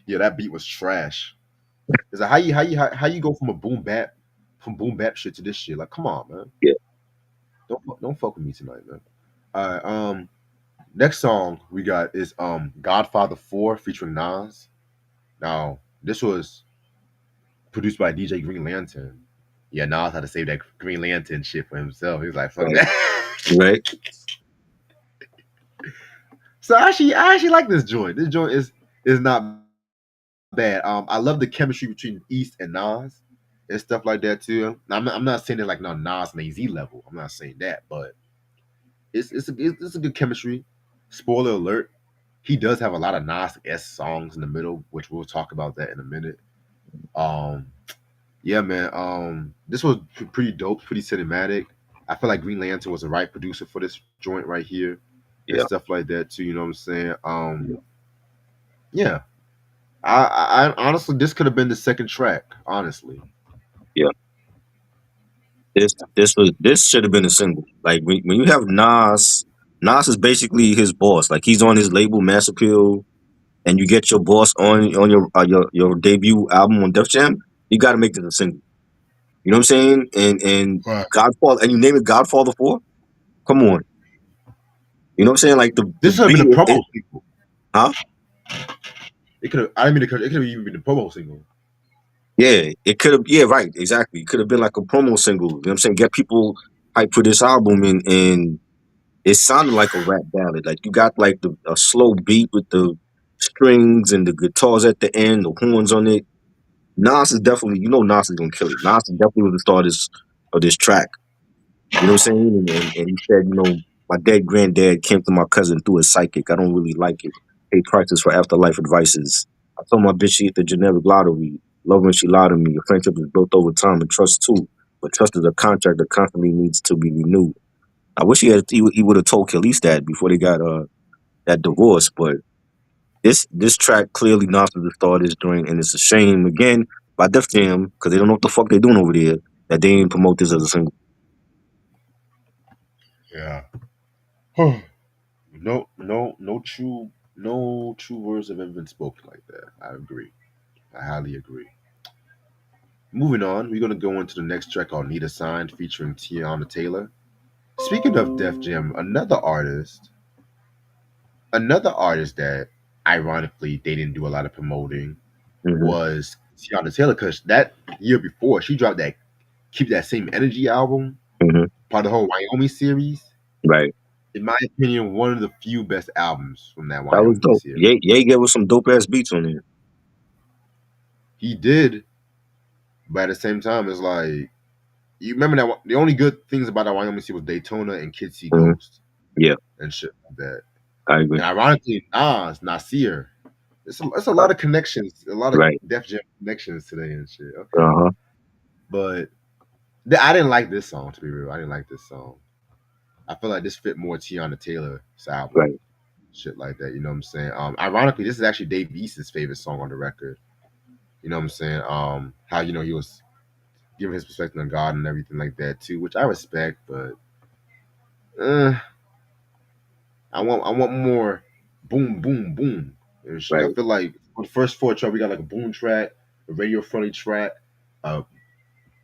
Yeah, that beat was trash. It's like how you go from a boom bap from boom bap shit to this shit. Like, come on, man. Yeah. Don't fuck with me tonight, man. All right. Next song we got is Godfather 4 featuring Nas. Now, this was produced by DJ Green Lantern. Yeah, Nas had to save that Green Lantern shit for himself. He was like, fuck Right. that. Right. So I actually like this joint. This joint is not bad. I love the chemistry between East and Nas and stuff like that too. Now, I'm not saying it like no Nas and AZ level. I'm not saying that, but it's a good chemistry. Spoiler alert: he does have a lot of Nas S songs in the middle, which we'll talk about that in a minute. Um, yeah, man. This was pretty dope, pretty cinematic. I feel like Green Lantern was the right producer for this joint right here and Yeah. stuff like that too. You know what I'm saying? Yeah. Yeah. I honestly, this could have been the second track. Honestly, Yeah. This should have been a single. Like when you have Nas is basically his boss. Like he's on his label Mass Appeal, and you get your boss on your debut album on Def Jam. You got to make this a single. You know what I'm saying? And right. Godfather, and you name it Godfather 4. Come on, you know what I'm saying? Like the This should have been beat, a promo it single. huh? It could have. I didn't mean it could have even been the promo single. Yeah, it could have. Yeah, right, exactly. It could have been like a promo single. You know what I'm saying? Get people hyped for this album, and it sounded like a rap ballad. Like you got like a slow beat with the strings and the guitars at the end, the horns on it. Nas is definitely, Nas is gonna kill it. Nas is definitely was the star of this track. You know what I'm saying? And he said, my dead granddad came to my cousin through a psychic. I don't really like it. Pay prices for afterlife advices. I told my bitch she hit the generic lottery. Love when she lied to me. A friendship is built over time and trust too. But trust is a contract that constantly needs to be renewed. I wish he would have told Khalees that before they got that divorce. But this track clearly Nas was the star of this joint, and it's a shame again by Def Jam because they don't know what the fuck they doing over there that they didn't promote this as a single. Yeah. No true words have ever been spoken like that. I agree. I highly agree. Moving on, we're gonna go into the next track called "Need a Sign" featuring Tiana Taylor. Speaking of Def Jam, another artist that ironically they didn't do a lot of promoting Hmm. was Tiana Taylor because that year before she dropped that "Keep That Same Energy" album, Hmm. part of the whole Wyoming series. Right. In my opinion, one of the few best albums from that That was Wyoming dope. series. Ye gave us some dope ass beats on there. He did, but at the same time, it's like you remember that the only good things about that Wyoming series was Daytona and Kids See Hmm. Ghost Yeah, and shit like that. I agree. And ironically, Nasir. It's a lot of connections, a lot of Right. Def Jam connections today and shit. Okay, Uh huh. but I didn't like this song to be real. I didn't like this song. I feel like this fit more Tiana Taylor's album, Right. shit like that. You know what I'm saying? Ironically, this is actually Dave East's favorite song on the record. You know what I'm saying? How he was giving his perspective on God and everything like that too, which I respect, but uh, I want more boom boom boom and shit. I Right. feel like for the first four track we got like a boom track, a radio friendly track, a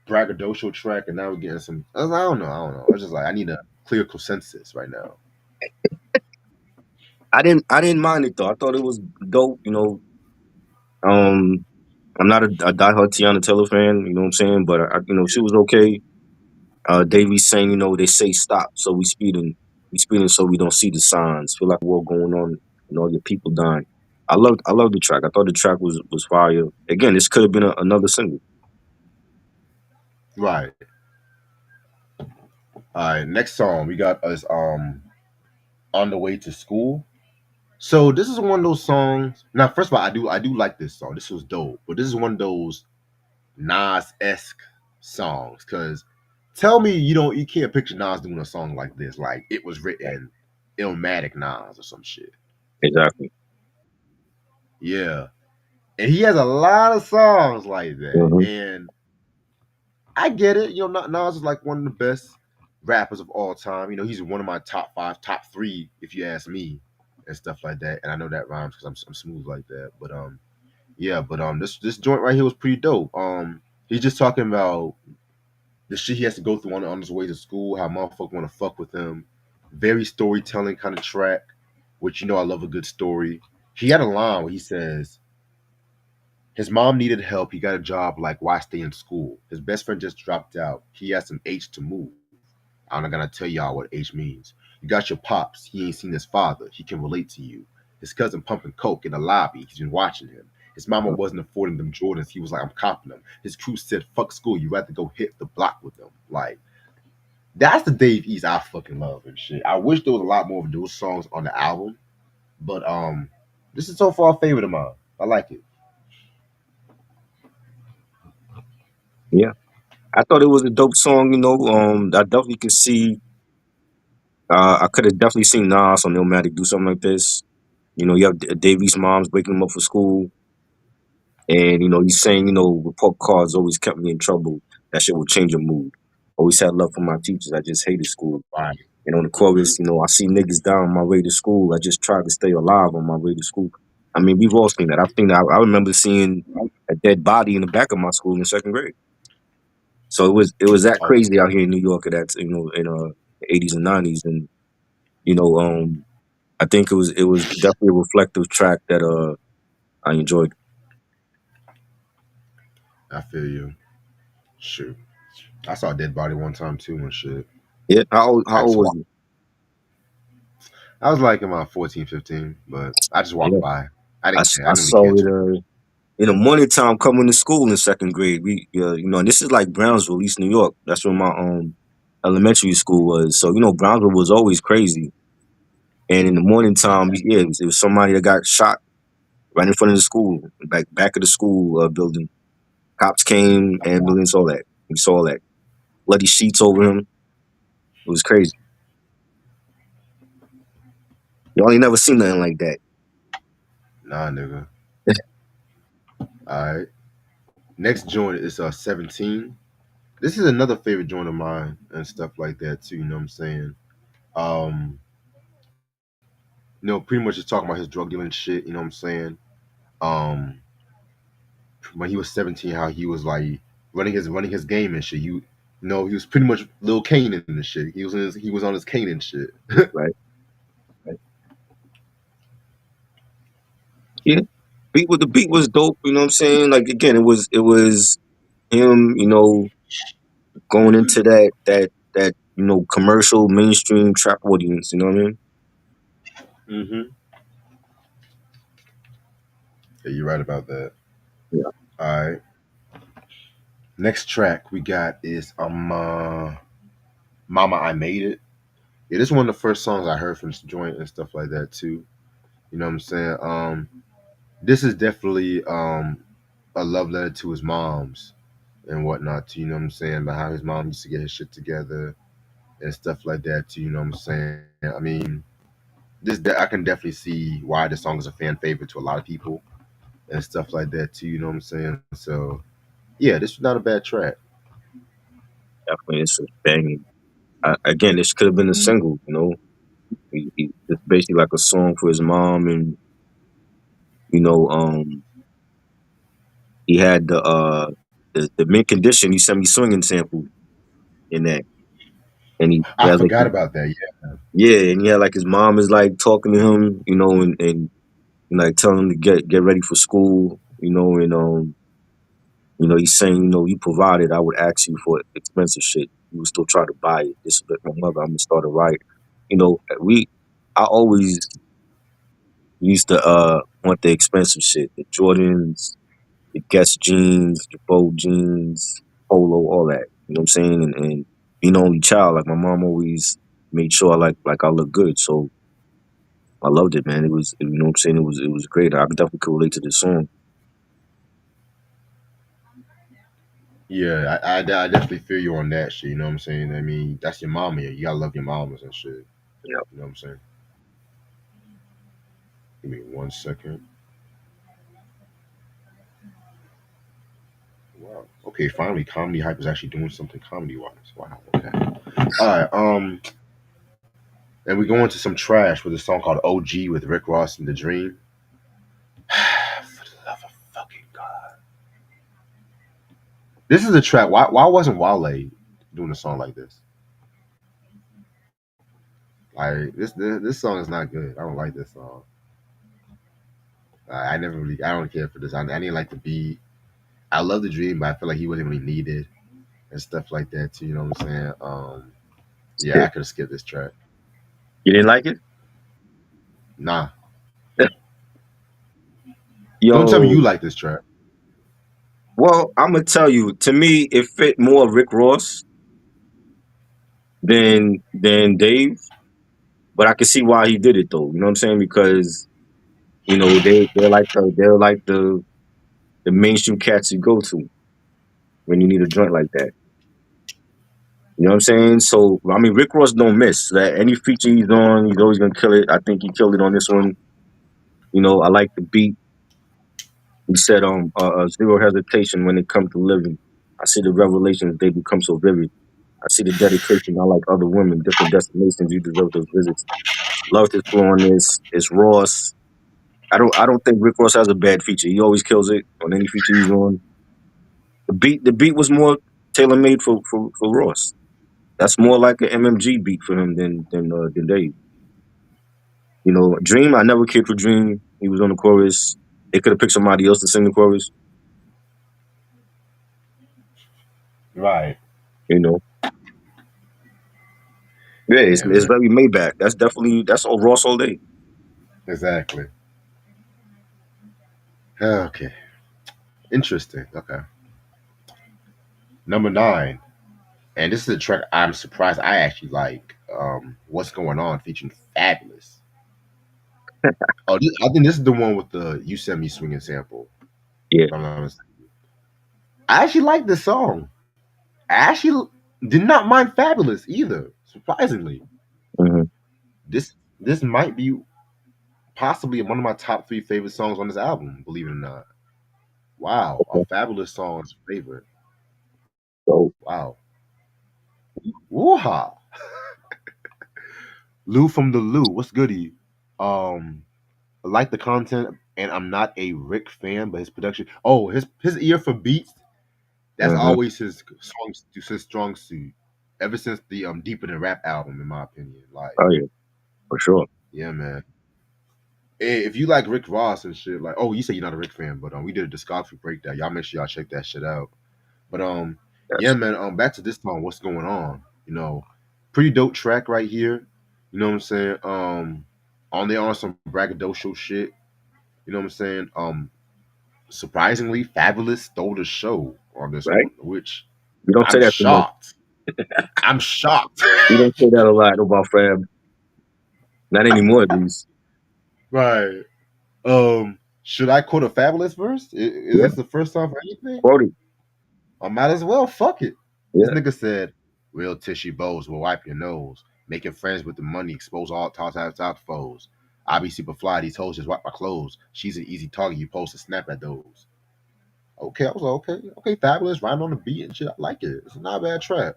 braggadocio track, and now we're getting some. I don't know. It's just like I need a clear consensus right now. I didn't mind it though. I thought it was dope. Um, I'm not a diehard Tiana Taylor fan. You know what I'm saying? But she was okay. Davey saying, they say stop, so we speeding. We speeding so we don't see the signs. Feel like a war going on. Your people dying. I love the track. I thought the track was fire. Again, this could have been another single. Right. All right. Next song we got us on the way to school. So this is one of those songs. Now, first of all, I do like this song. This was dope, but this is one of those Nas esque songs. Cause tell me you can't picture Nas doing a song like this. Like it was written Illmatic Nas or some shit. Exactly. Yeah. And he has a lot of songs like that. Hmm. And I get it. Nas is like one of the best rappers of all time. He's one of my top five, top three, if you ask me, and stuff like that. And I know that rhymes because I'm smooth like that. But yeah. But this joint right here was pretty dope. He's just talking about the shit he has to go through on his way to school, how motherfucker want to fuck with him. Very storytelling kind of track, which you know I love a good story. He had a line where he says his mom needed help. He got a job. Like, why stay in school? His best friend just dropped out. He asked him H to move. I'm not gonna tell y'all what H means. You got your pops. He ain't seen his father. He can relate to you. His cousin pumping coke in the lobby. He's been watching him. His mama wasn't affording them Jordans. He was like, I'm copping them. His crew said, fuck school. You rather go hit the block with them. Like, that's the Dave East I fucking love and shit. I wish there was a lot more of those songs on the album, but this is so far a favorite of mine. I like it. Yeah, I thought it was a dope song. I definitely could see. I could have definitely seen Nas on Illmatic do something like this. You have Davies' mom's waking him up for school, and he's saying, report cards always kept me in trouble. That shit will change your mood. Always had love for my teachers. I just hated school. Right. And on the Mm-hmm. chorus, I see niggas down on my way to school. I just tried to stay alive on my way to school. I mean, we've all seen that. I remember seeing a dead body in the back of my school in second grade. So it was that Oh, crazy out here in New York at that in '80s and '90s, and you know I think it was definitely a reflective track that I enjoyed. I feel you. Shoot. I saw a dead body one time too and shit. Yeah, how I old just was walked. you? I was like about 14, 15, but I just walked Yeah, by. I I, didn't s- care. I I didn't really saw care it too. in the morning time coming to school in second grade. And this is like Brownsville, East New York. That's where my elementary school was. So Brownsville was always crazy. And in the morning time, yeah, it was somebody that got shot right in front of the school, back of the school building. Cops came, ambulance, all that. We saw that bloody sheets over him. It was crazy. You only never seen nothing like that. Nah, nigga. All right. Next joint is 17. This is another favorite joint of mine and stuff like that too. You know what I'm saying? Um, pretty much just talking about his drug dealing shit. You know what I'm saying? Um, when he was 17, how he was like running his game and shit. He was pretty much Lil Kane in the shit. He was on his Kane and shit. Right. Right. Yeah. The beat was dope. You know what I'm saying? Like again, it was him. Going into that commercial mainstream trap audience. You know what I mean? Mm-hmm. Yeah, you're right about that. Yeah. All right. Next track we got is Mama I Made It. Yeah, this is one of the first songs I heard from this joint and stuff like that too. You know what I'm saying? This is definitely a love letter to his moms and whatnot too, you know what I'm saying? About how his mom used to get his shit together and stuff like that too, you know what I'm saying? I mean, I can definitely see why the song is a fan favorite to a lot of people and stuff like that too, you know what I'm saying? So yeah, this is not a bad track. Definitely, it's banging. Again, this could have been a single. It's basically like a song for his mom, and you know, he had the mint condition. He sent me swinging sample in that, and he I has like forgot about that. yeah, and he had like his mom is like talking to him, and like telling him to get ready for school, and he's saying, you provided, I would ask you for expensive shit. You would still try to buy it. Disrespect my mother. I'm gonna start a riot. I always used to want the expensive shit, the Jordans, the Guess jeans, the Bow jeans, Polo, all that. You know what I'm saying? And being the only child, like my mom always made sure I look good. So I loved it, man. It was, you know what I'm saying? It was great. I definitely could relate to this song. Yeah, I definitely feel you on that shit, you know what I'm saying? I mean, that's your mama. You gotta love your mamas and shit. Yeah, You know what I'm saying? Give me 1 second. Wow. Okay, finally, comedy hype is actually doing something comedy wise. Wow. Okay. All right. And we go into some trash with a song called OG with Rick Ross and The Dream. For the love of fucking God. This is a track. Why wasn't Wale? doing a song like this. Like this song is not good. I don't like this song. I never really I don't care for this. I didn't like the beat. I love the dream, but I feel like he wasn't really needed and stuff like that too. You know what I'm saying? Yeah, Yeah. I could have skipped this track. You didn't like it? Nah, don't tell me you Yo, like this track. well, I'm gonna tell you. To me, it fit more Rick Ross than Dave, but I can see why he did it though. You know what I'm saying? Because they're like the mainstream cats you go to when you need a joint like that. You know what I'm saying? So I mean, Rick Ross don't miss. That any feature he's on, he's always gonna kill it. I think he killed it on this one. I like the beat. He said, zero hesitation when it comes to living. I see the revelations, they become so vivid. I see the dedication. I like other women, different destinations. You deserve those visits. Love his flow on this. It's Ross. I don't think Rick Ross has a bad feature. He always kills it on any feature he's on. The beat was more tailor made for Ross. That's more like an MMG beat for him than Dave. Dream. I never cared for Dream. He was on the chorus. They could have picked somebody else to sing the chorus. Right. You know, yeah, it's, Yeah, it's man. very Maybach. That's all Ross all day. Exactly. Okay. Interesting. Okay. Number 9. And this is a track I'm surprised I actually like. What's Going On featuring Fabulous. Oh, I think this is the one with the You Send Me Swinging sample. Yeah. If I'm not mistaken. I actually like this song. I actually did not mind Fabulous either. Surprisingly, Hmm. this might be possibly one of my top 3 favorite songs on this album. Believe it or not. Wow, a Okay. Fabulous song's favorite. So Wow. Woo-ha. Lou from the Lou. What's goody? I like the content, and I'm not a Rick fan, but his production. Oh, his ear for beats. That's hmm always his strong suit. Ever since the Deeper Than Rap album, in my opinion. Like, oh yeah, for sure. yeah, man. If you like Rick Ross and shit, like, oh, you say you're not a Rick fan, but we did a discography breakdown. Y'all make sure y'all check that shit out. But yeah, Yes. man. Back to this song. What's going on? Pretty dope track right here. You know what I'm saying? On there on some braggadocio shit. You know what I'm saying? Surprisingly, Fabulous stole the show on this Right. one, which We don't say I'm that too much. shocked. I'm shocked. We don't say that a lot about Fab. Not anymore, at least. Right. Should I quote a Fabulous verse? Is Yeah. this the first time for anything? Quoted. I might as well. Fuck it. This Yeah. nigga said, "Real tishy bows will wipe your nose. Making friends with the money, expose all top foes. I be super fly. These hoes just wipe my clothes. She's an easy target. You post to snap at those." Okay, I was like, okay, Fabulous, riding on the beat and shit. I like it. It's not a bad track.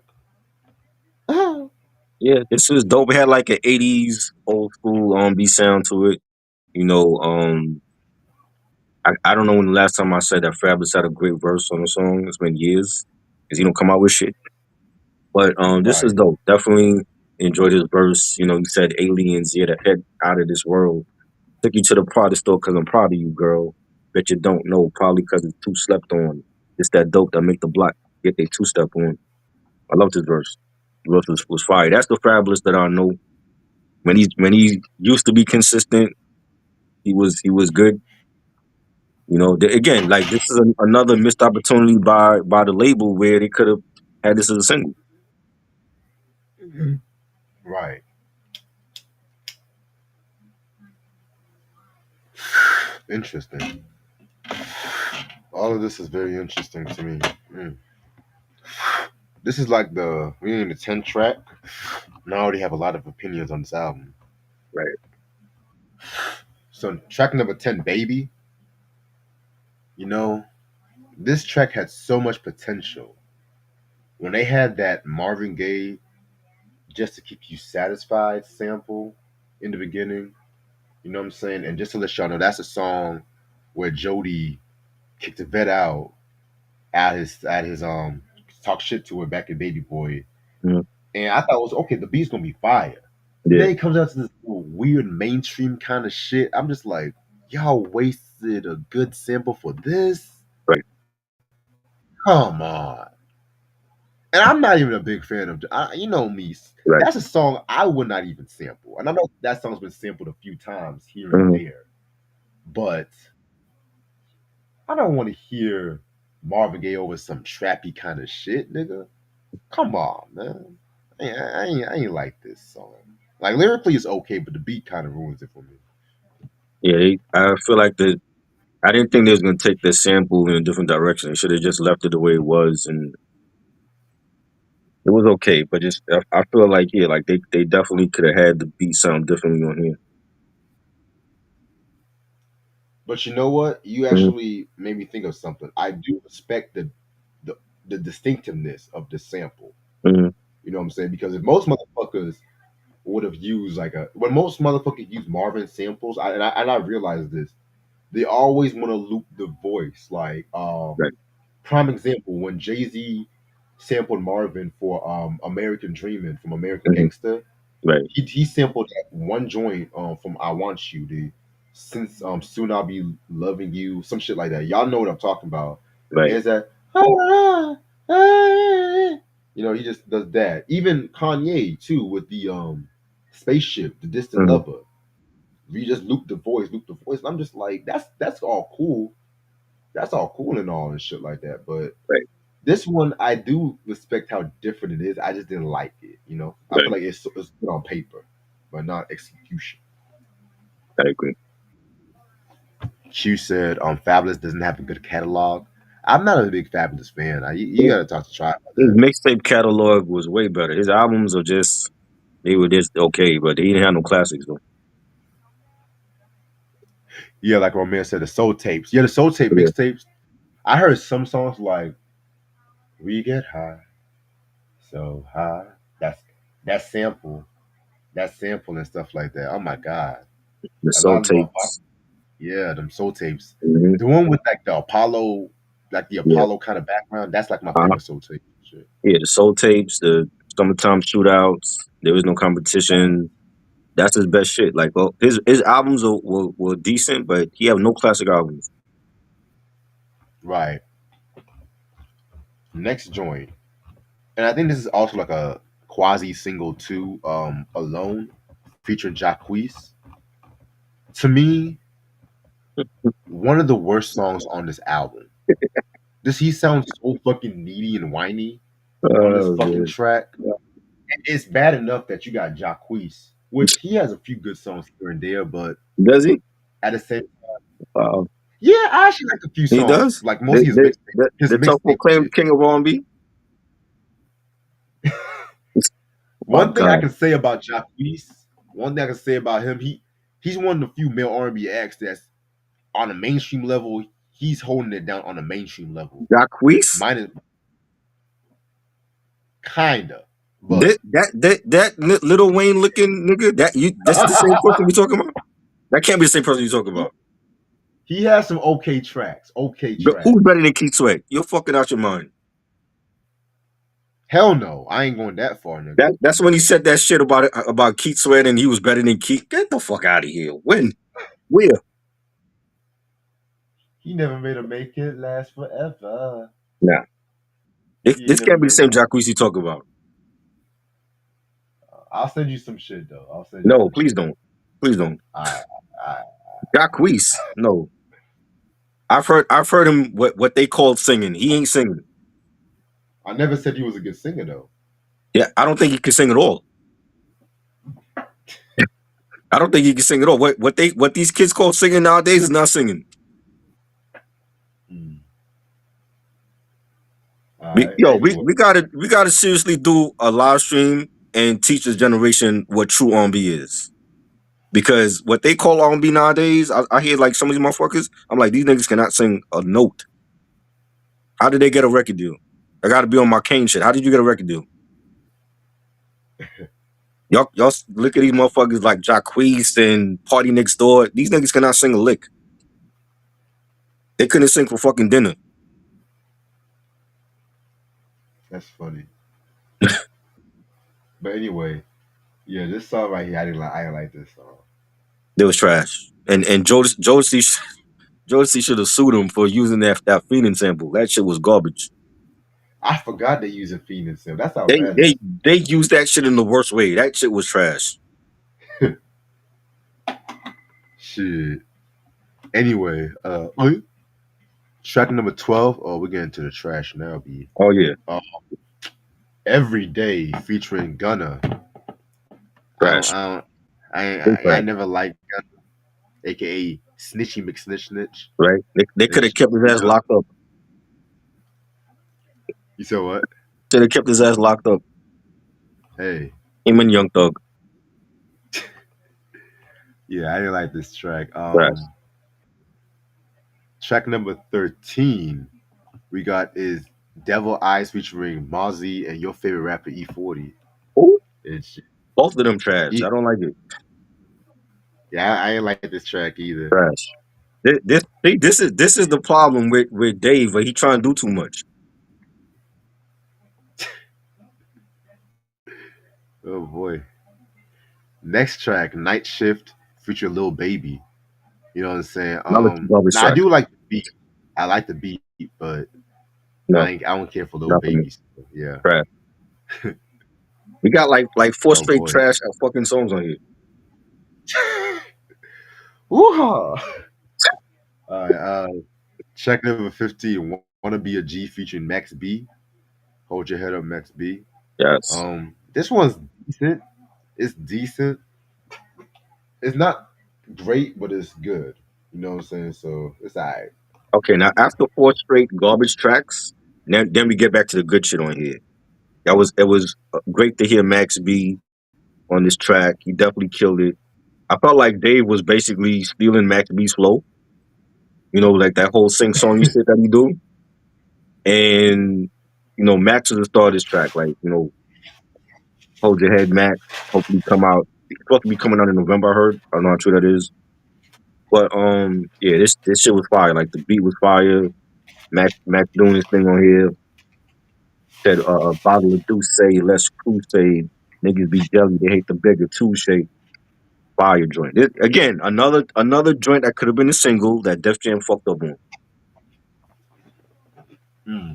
Yeah. This is dope. It had like an '80s old school R&B sound to it. You know, I don't know when the last time I said that Fabulous had a great verse on a song. It's been years because he don't come out with shit. But this is Right. dope. Definitely enjoyed his verse. He said aliens, yeah, the head out of this world. Took you to the party store because I'm proud of you, girl. Bet you don't know, probably because it's too slept on. It's that dope that make the block get their two step on. I love this verse. The verse was fire. That's the Fabulous that I know. When he used to be consistent, he was good. Again, like this is another missed opportunity by the label where they could have had this as a single. Right. Interesting. All of this is very interesting to me. Mm. This is like we in the 10th track, and I already have a lot of opinions on this album. Right. So track number 10, Baby, you know, this track had so much potential. When they had that Marvin Gaye just to keep you satisfied sample in the beginning, you know what I'm saying? And just to let y'all know, that's a song where Jody kicked the vet out at his talk shit to her back in Baby Boy, Mhm. and I thought it was okay. The beat's gonna be fire. Yeah, Then it comes out to this weird mainstream kind of shit. I'm just like, y'all wasted a good sample for this. right, Come on. And I'm not even a big fan of, you know me. right. That's a song I would not even sample. And I know that song's been sampled a few times here and Mhm. there, but I don't want to hear Marvin Gaye over some trappy kind of shit, nigga. Come on, man. I ain't like this song. Like lyrically, it's okay, but the beat kind of ruins it for me. Yeah, I feel like I didn't think they was gonna take the sample in a different direction. They should have just left it the way it was, and it was okay. But just I feel like like they definitely could have had the beat sound differently on here. But you know what? You Mhm. actually made me think of something. I do respect the, the distinctiveness of the sample. Mhm. You know what I'm saying? Because if most motherfuckers would have used like a when most motherfuckers use Marvin samples, and I realize this, they always want to loop the voice. Like Right, prime example when Jay Z sampled Marvin for American Dreamin' from American mhm, Gangster, right, he sampled that one joint from I Want You, the since soon I'll be loving you, some shit like that. Y'all know what I'm talking about. right. And it's that you know, he just does that. Even Kanye too with the spaceship, the distant Mhm. lover. We just loop the voice. And I'm just like, that's all cool. That's all cool and all and shit like that. But Right, this one, I do respect how different it is. I just didn't like it. You know, I feel right. like it's good on paper, but not execution. I agree. Q said, Fabulous doesn't have a good catalog. I'm not a big Fabulous fan. You His got to talk to Try about his that. mixtape catalog was way better. His albums are just they were just okay, but they didn't have no classics though. Yeah, like Roman said, the Soul Tapes. Yeah, the Soul Tape Yeah, mixtapes. I heard some songs like "We Get High, So High." That's that sample, that sample and stuff like that. Oh my god, the a soul lot of motherfuckers. tapes. Yeah, them Soul Tapes. Hmm. The one with like the Yeah, Apollo kind of background. That's like my uh-huh. favorite Soul Tape. Shit. Yeah, the soul tapes, the summertime shootouts. There was no competition. That's his best shit. Like, well, his albums were decent, but he have no classic albums. Right. Next joint. And I think this is also like a quasi single too, Alone, featuring Jacquees. To me, one of the worst songs on this album. Does he sound so fucking needy and whiny on this Oh fucking man, track? And it's bad enough that you got Jacquees, which he has a few good songs here and there, but does he? at the same yeah, I actually like a few He songs, does. like most of his The tough mixtape proclaimed shit. king of R&B. My One thing I God, can say about Jacquees, one thing I can say about him, he's one of the few male R&B acts that's on a mainstream level. He's holding it down on a mainstream level. Jacquees. Mine is kinda, but Little Wayne looking nigga. That's the same person we talking about. That can't be the same person you talking he, about. he has some okay tracks. Okay But who's tracks. better than Keith Sweat? You're fucking out your mind. Hell no, I ain't going that far, nigga. That's when he said that shit about Keith Sweat and he was better than Keith. Get the fuck out of here. When? Where? He never made a make it last forever. Nah. He ain't This never can't be the made it. same Jacquees you talk about. I'll send you some shit though. I'll send you No, some please shit. don't. Please don't. I I Jacquees. No. I've heard him what they called singing. He ain't singing. I never said he was a good singer though. Yeah, I don't think he can sing at all. I don't think he can sing at all. What these kids call singing nowadays is not singing. Mm. We yo, we, Anyway, we gotta seriously do a live stream and teach this generation what true R&B is. Because what they call R&B nowadays, I hear like some of these motherfuckers. I'm like, these niggas cannot sing a note. How did they get a record deal? I got to be on my Kane shit. How did you get a record deal? Y'all look at these motherfuckers like Jacquees and Party Next Door. These niggas cannot sing a lick. They couldn't sing for fucking dinner. That's funny. But anyway, yeah, this song right here, I didn't like. I didn't like this song. It was trash. And Jodeci should have sued him for using that Phoenix sample. That shit was garbage. I forgot they using Phoenix Sim. That's how They bad they this. they used that shit in the worst way. That shit was trash. Shit. Anyway, track number 12. Oh, we're getting to the trash now, B. Oh yeah, Uh, Every Day featuring Gunna. I don't, trash. I don't, They I trash, never liked Gunna, aka Snitchy McSnitch. right? They And could have kept his you ass know, locked up. you said what? Should have kept his ass locked up. Hey, Him and Young Thug. yeah, I didn't like this track. Trash. Track number 13 we got is Devil Eyes featuring Mozzie and your favorite rapper E40. Ooh, It's both of them trash. E- I don't like it. yeah, I ain't like this track either. Trash. This is the problem with Dave. Where he trying to do too much. Oh boy. Next track, Night Shift featuring Lil Baby. You know what I'm saying? Another garbage Now I track. do like the beat. I like the beat, but No, I don't care for Lil not for me. Baby. Yeah. Trash. We got like four Oh straight boy. trash fucking songs on here. Woo-ha! All right. Track number 15, Wanna Be a G featuring Max B. Hold your head up, Max B. Yes. This one's decent. It's decent. It's not great, but it's good. You know what I'm saying? So it's alright. Okay, now after four straight garbage tracks, then we get back to the good shit on here. It was great to hear Max B on this track. He definitely killed it. I felt like Dave was basically stealing Max B's flow. You know, like that whole sing song you said that he do. And Max is the star of this track. Like, hold your head, Max. Hopefully come out. It's supposed to be coming out in November, I heard. I don't know how true that is. But yeah, this shit was fire. Like the beat was fire. Max doing his thing on here. Said a bottle of Douce, let's crusade. Niggas be jelly, they hate the bigger two shape. Fire joint. Again, another joint that could have been a single that Def Jam fucked up on. Hmm.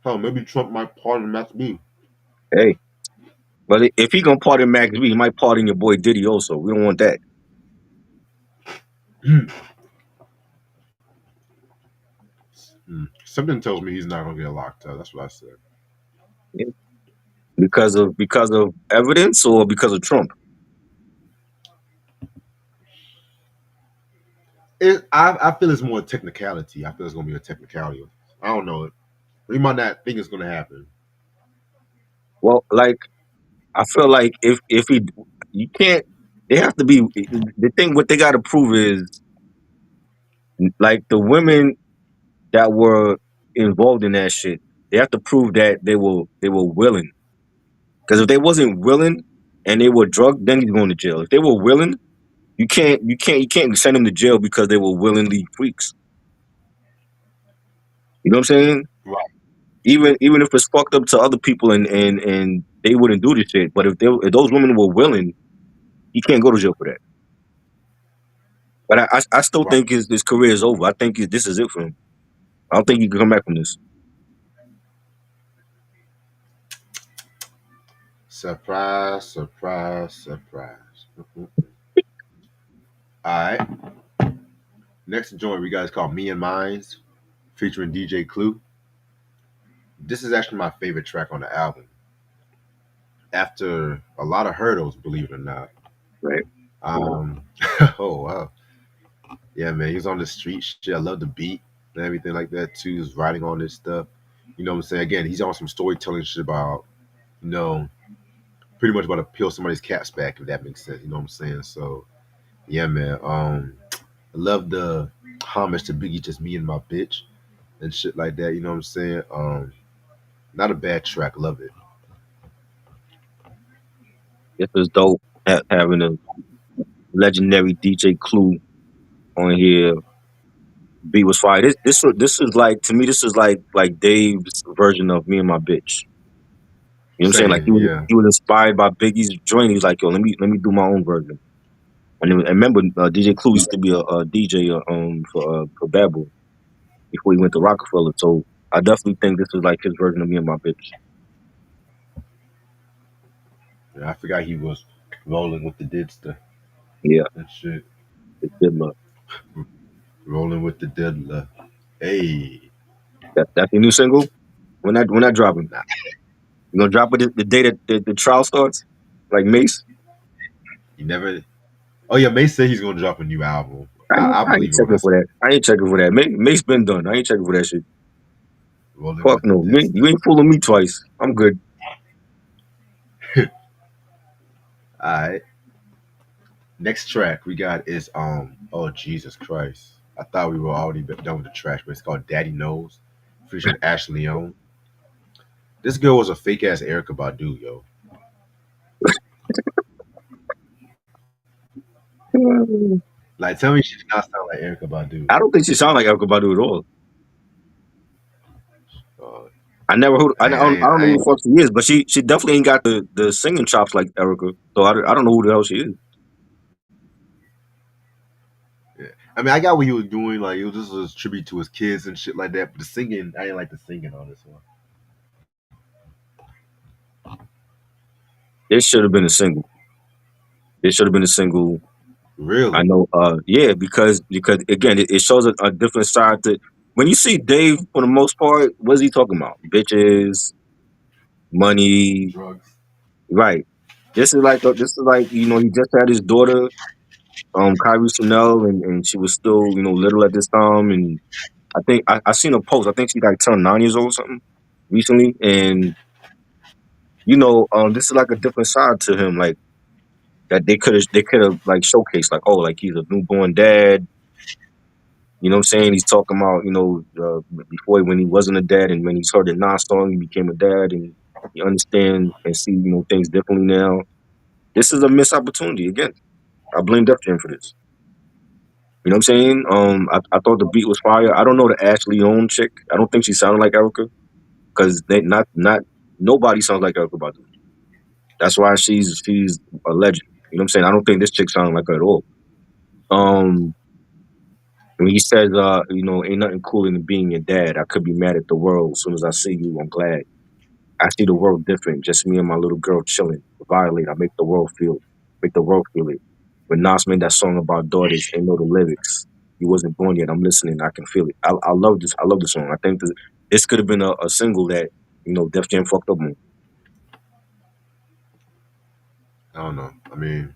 Hell, maybe Trump might pardon Max B. Hey, but if he gonna pardon Max B, he might pardon your boy Diddy also. We don't want that. Something tells me he's not gonna get locked up. That's what I said. Yeah. Because of evidence or because of Trump. I feel it's more technicality. I feel it's gonna be a technicality. I don't know. We might not think it's gonna happen. Well, like I feel like if he you can't they have to be the thing what they gotta prove is like the women that were involved in that shit, they have to prove that they were willing. Because if they wasn't willing and they were drugged, then he's going to jail. If they were willing, you can't send them to jail because they were willingly freaks. You know what I'm saying? Right. Even if it's fucked up to other people and they wouldn't do this shit, but if those women were willing, he can't go to jail for that. But I still Right. think his career is over. I think this is it for him. I don't think he can come back from this. Surprise, surprise, surprise. All right. Next joint we got is called Me and Mines, featuring DJ Clue. This is actually my favorite track on the album. After a lot of hurdles, believe it or not. Right? Um, oh wow, yeah, man, he was on the street shit. I love the beat and everything like that too. He was writing on this stuff. You know what I'm saying? Again, he's on some storytelling shit about, you know, pretty much about to peel somebody's caps back, if that makes sense. You know what I'm saying? So yeah, man. I love the homage to Biggie, just me and my bitch and shit like that. You know what I'm saying? Not a bad track. Love it. This is dope. Having a legendary DJ Clue on here. Beat was fire. This is like, to me, this is like Dave's version of Me and My Bitch. You know what I'm saying? Like Saying, yeah. he was inspired by Biggie's joint. He was like, yo, let me do my own version. And remember, DJ Clue used to be a DJ for Bad Boy before he went to Rockefeller. So I definitely think this is like his version of Me and My Bitch. I forgot he was rolling with the Didster Yeah, and shit. it's good love. Rolling with the Diddler. Hey. That's your new single. When that dropping? Nah, You gonna drop it the day that the trial starts, like Mace? he never. Oh yeah, Mace said he's gonna drop a new album. I I ain't believe him. checking That's for that. I ain't checking for that. Mace been done. I ain't checking for that shit. rolling Fuck with the no. You Didster. ain't fooling me twice. I'm good. All right. Next track we got is oh Jesus Christ. I thought we were already done with the trash, but it's called Daddy Knows, featuring Ashley Leon. This girl was a fake ass Erica Badu, yo. Like, tell me she did not sound like Erica Badu. I don't think she sound like Erykah Badu at all. Uh, I never heard. I don't know I who ain't, the fuck she is, but she definitely ain't got the singing chops like Erica. So I don't know who the hell she is. yeah. I mean, I got what he was doing. Like, it was just a tribute to his kids and shit like that. But the singing, I didn't like the singing on this one. This should have been a single. It should have been a single. I Really? know. Yeah, because again, it shows a different side to when you see Dave for the most part. What's he talking about? Bitches, money, Drugs. right? This is like he just had his daughter, Kyrie Chanel, and she was still little at this time, and I seen a post. I think she like turned 9 years old or something recently, and this is like a different side to him, like that they could have like showcased, like, oh, like he's a newborn dad. You know what I'm saying? He's talking about, before when he wasn't a dad and when he's heard the Nas song, he became a dad and he understand and see, things differently now. This is a missed opportunity. Again, I blame Def Jam for this. You know what I'm saying? I thought the beat was fire. I don't know the Ashley Own chick. I don't think she sounded like Erica because they not nobody sounds like Erica Badu. That's why she's a legend. You know what I'm saying? I don't think this chick sounded like her at all. Um, when he says, ain't nothing cooler than being your dad. I could be mad at the world. As soon as I see you, I'm glad. I see the world different. Just me and my little girl chilling. Violate. I make the world feel it. When Nas made that song about daughters, ain't know the lyrics. He wasn't born yet. I'm listening. I can feel it. I love this. I love the song. I think this could have been a single that Def Jam fucked up on. I don't know. I mean,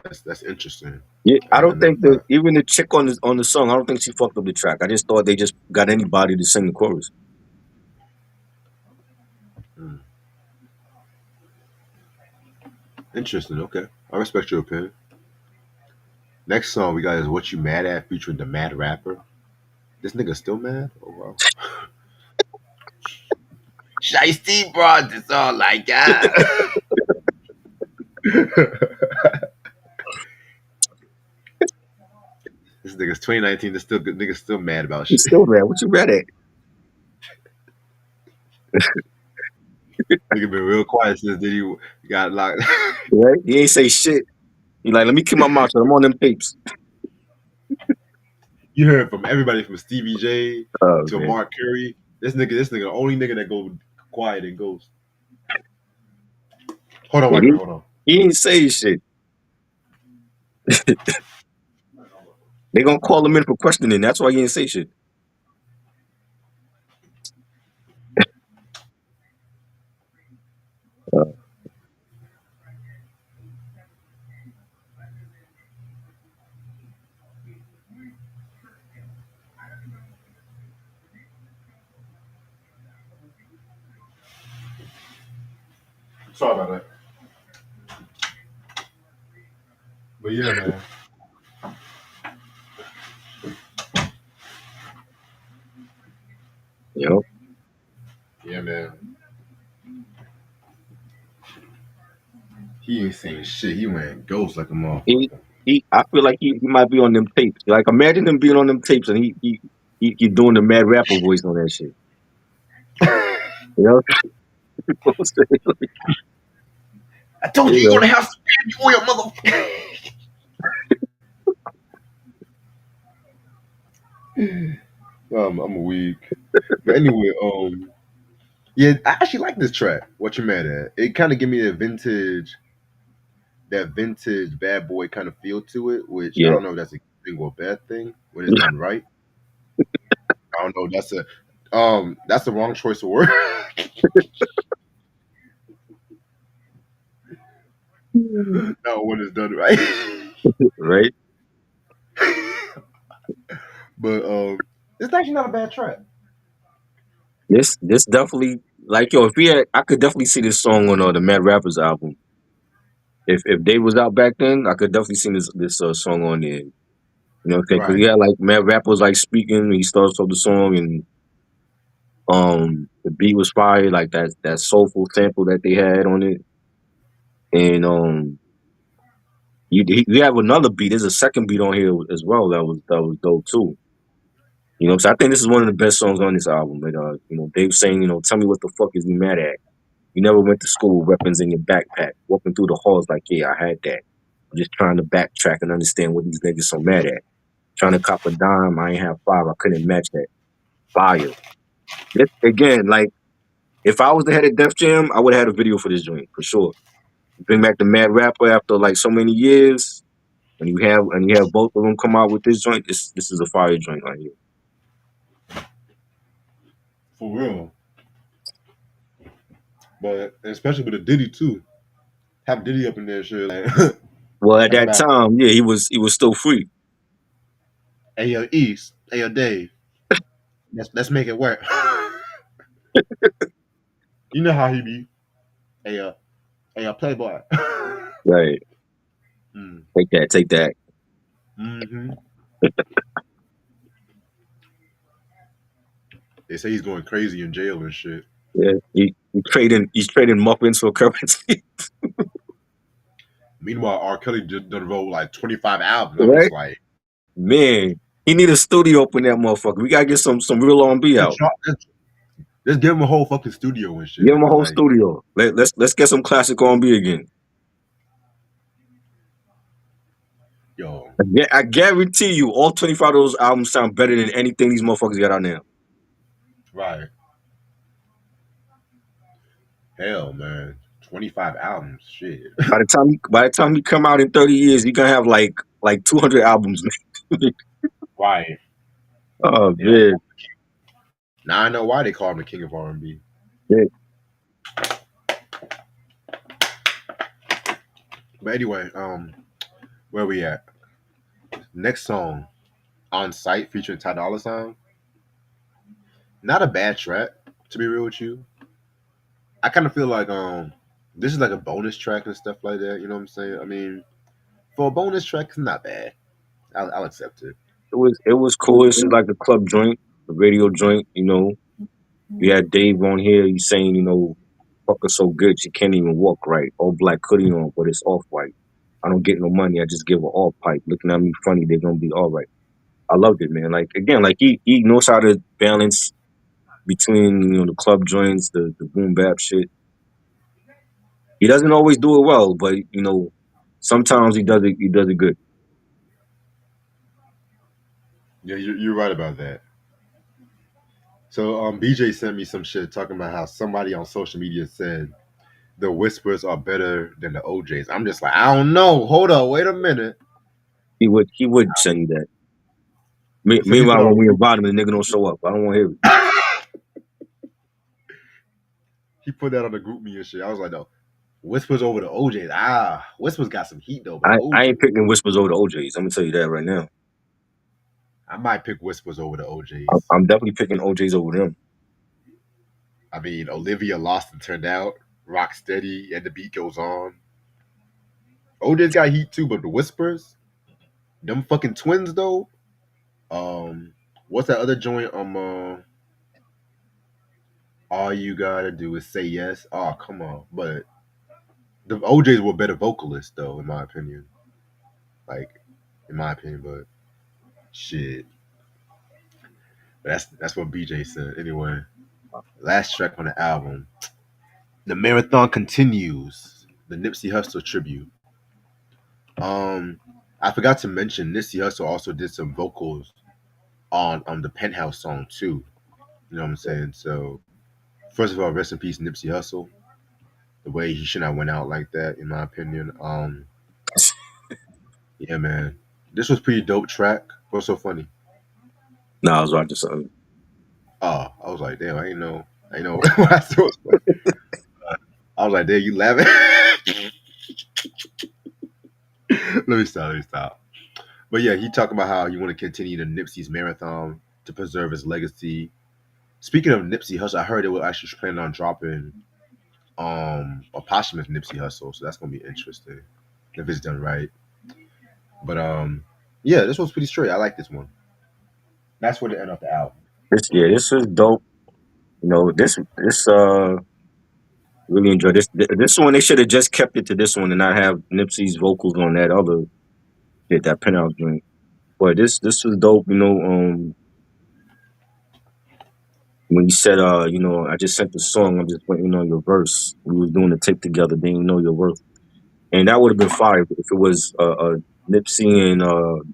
that's interesting. Yeah, I I don't never think that thought. even the chick on the song. I don't think she fucked up the track. I just thought they just got anybody to sing the chorus. Hmm, interesting. Okay, I respect your opinion. Next song we got is "What You Mad At" featuring the Mad Rapper. This nigga still mad? Oh wow. Shiesty brought this all I got. This nigga's 2019. This still good. Niggas still mad about He's shit. still mad. What you mad at? Nigga been real quiet since did he got locked. Right? He ain't say shit. He like, let me keep my mouth shut. I'm on them tapes. You heard from everybody from Stevie J Oh to man. Mark Curry. This nigga, the only nigga that go quiet and goes. Hold on, Yeah, Mark Curry. Hold on. he ain't say shit. They gonna call him in for questioning. That's why he ain't say shit. Uh, Sorry about that. But yeah, man. you know, Yeah, man. He ain't saying shit. He went ghost like a he motherfucker. I feel like he might be on them tapes. Like imagine him being on them tapes and he doing the mad rapper voice on that shit. You know what I'm saying? I told you you're Yeah. gonna have spam oil, motherfucker. I'm weak. But anyway, yeah, I actually like this track. What you mad at? It kind of give me that vintage bad boy kind of feel to it, which I Yeah. don't know if that's a good thing or a bad thing when it's done right. I don't know. That's the wrong choice of word. No, when it's done right. Right. But it's actually not a bad track. This definitely like yo. If he had, I could definitely see this song on the Mad Rappers album. If Dave was out back then, I could definitely see this song on there. You know, because he Right. had like Mad Rappers like speaking. He starts off the song and the beat was fire, like that soulful sample that they had on it, and you have another beat. There's a second beat on here as well that was dope too. You know, so I think this is one of the best songs on this album. And Dave saying, tell me what the fuck is you mad at? You never went to school, weapons in your backpack, walking through the halls like, yeah, I had that. I'm just trying to backtrack and understand what these niggas so mad at. Trying to cop a dime, I ain't have five, I couldn't match that. Fire. This, again, like if I was the head of Def Jam, I would have had a video for this joint for sure. Bring back the Mad Rapper after like so many years, and you have both of them come out with this joint. This is a fire joint right here. For real. But especially with the Diddy too. Have Diddy up in there shit like Well, at talk that about time, yeah, he was still free. Ayo East, Ayo Dave. Let's make it work. You know how he be. Ayo Playboy. Right. mm. Take that. hmm They say he's going crazy in jail and shit. Yeah, he's trading muffins for currency. Meanwhile, R. Kelly done wrote like 25 albums. I'm just Right? like, Man, he need a studio up in that motherfucker. We gotta get some real R&B let's, out. try- let's, let's give him a whole fucking studio and Give shit. him a whole Like, studio. Let's get some classic R&B again. yo, I guarantee you, all 25 of those albums sound better than anything these motherfuckers got out now. right. Hell, man. 25 albums. Shit. By the time he come out in 30 years, he gonna have like 200 albums. Right. Oh They don't man, Now I know why they call him the king of R&B. yeah. But anyway, where we at? Next song, On Sight featuring Ty Dolla Sign. Not a bad track, to be real with you. I kind of feel like this is like a bonus track and stuff like that. You know what I'm saying? I mean, for a bonus track, it's not bad. I'll accept it. It was cool. It's like a club joint, a radio joint. You had Dave on here. He's saying, fuck her so good she can't even walk right. All black hoodie on, but it's off white. I don't get no money. I just give her all pipe. Looking at me funny, they're gonna be all right. I loved it, man. Like again, like he knows how to balance between the club joints, the boom bap shit. He doesn't always do it well, but sometimes he does it. He does it good. Yeah, you're right about that. So BJ sent me some shit talking about how somebody on social media said the whispers are better than the OJs. I'm just like, I don't know. Hold up, wait a minute. He would send you that. So he put Meanwhile, on when we invite him, the nigga don't show up. I don't want to hear it. he put that on the group me and shit. I was like, no, whispers over the OJs. Whispers got some heat though, but I OJ, ain't picking whispers over the OJs. I'm gonna tell you that right now. I might pick whispers over the OJs. I'm definitely picking OJs over them. I mean, Olivia lost and turned out, rock steady, and the beat goes on. OJ's got heat too, but the whispers, them fucking twins though. What's that other joint? All you gotta do is say yes. Oh, come on. But the OJs were better vocalists, though, in my opinion. like in my opinion. But shit, that's what BJ said. Anyway, last track on the album, "The Marathon Continues," the Nipsey Hussle tribute. Um, I forgot to mention Nipsey Hussle also did some vocals on the Penthouse song too. You know what I'm saying? So first of all, rest in peace, Nipsey Hussle. The way he should not went out like that, in my opinion. Yeah, man, this was pretty dope track. What's so funny? Nah, I was watching something. I was like, damn, I ain't know. I saw it. I was like, damn, you laughing? Let me stop. But yeah, he talked about how he want to continue the Nipsey's marathon to preserve his legacy. Speaking of Nipsey Hussle, I heard they were actually planning on dropping a posthumous Nipsey Hussle, so that's gonna be interesting if it's done right. But yeah, this one's pretty straight. I like this one. That's where the end of the album. This is dope. This really enjoyed this. This one they should have just kept it to this one and not have Nipsey's vocals on that other shit, that penthouse joint. But this was dope. When you said I just sent the song, I'm just waiting on your verse. We was doing the tape together, didn't know your worth, and that would have been fire if it was Nipsey and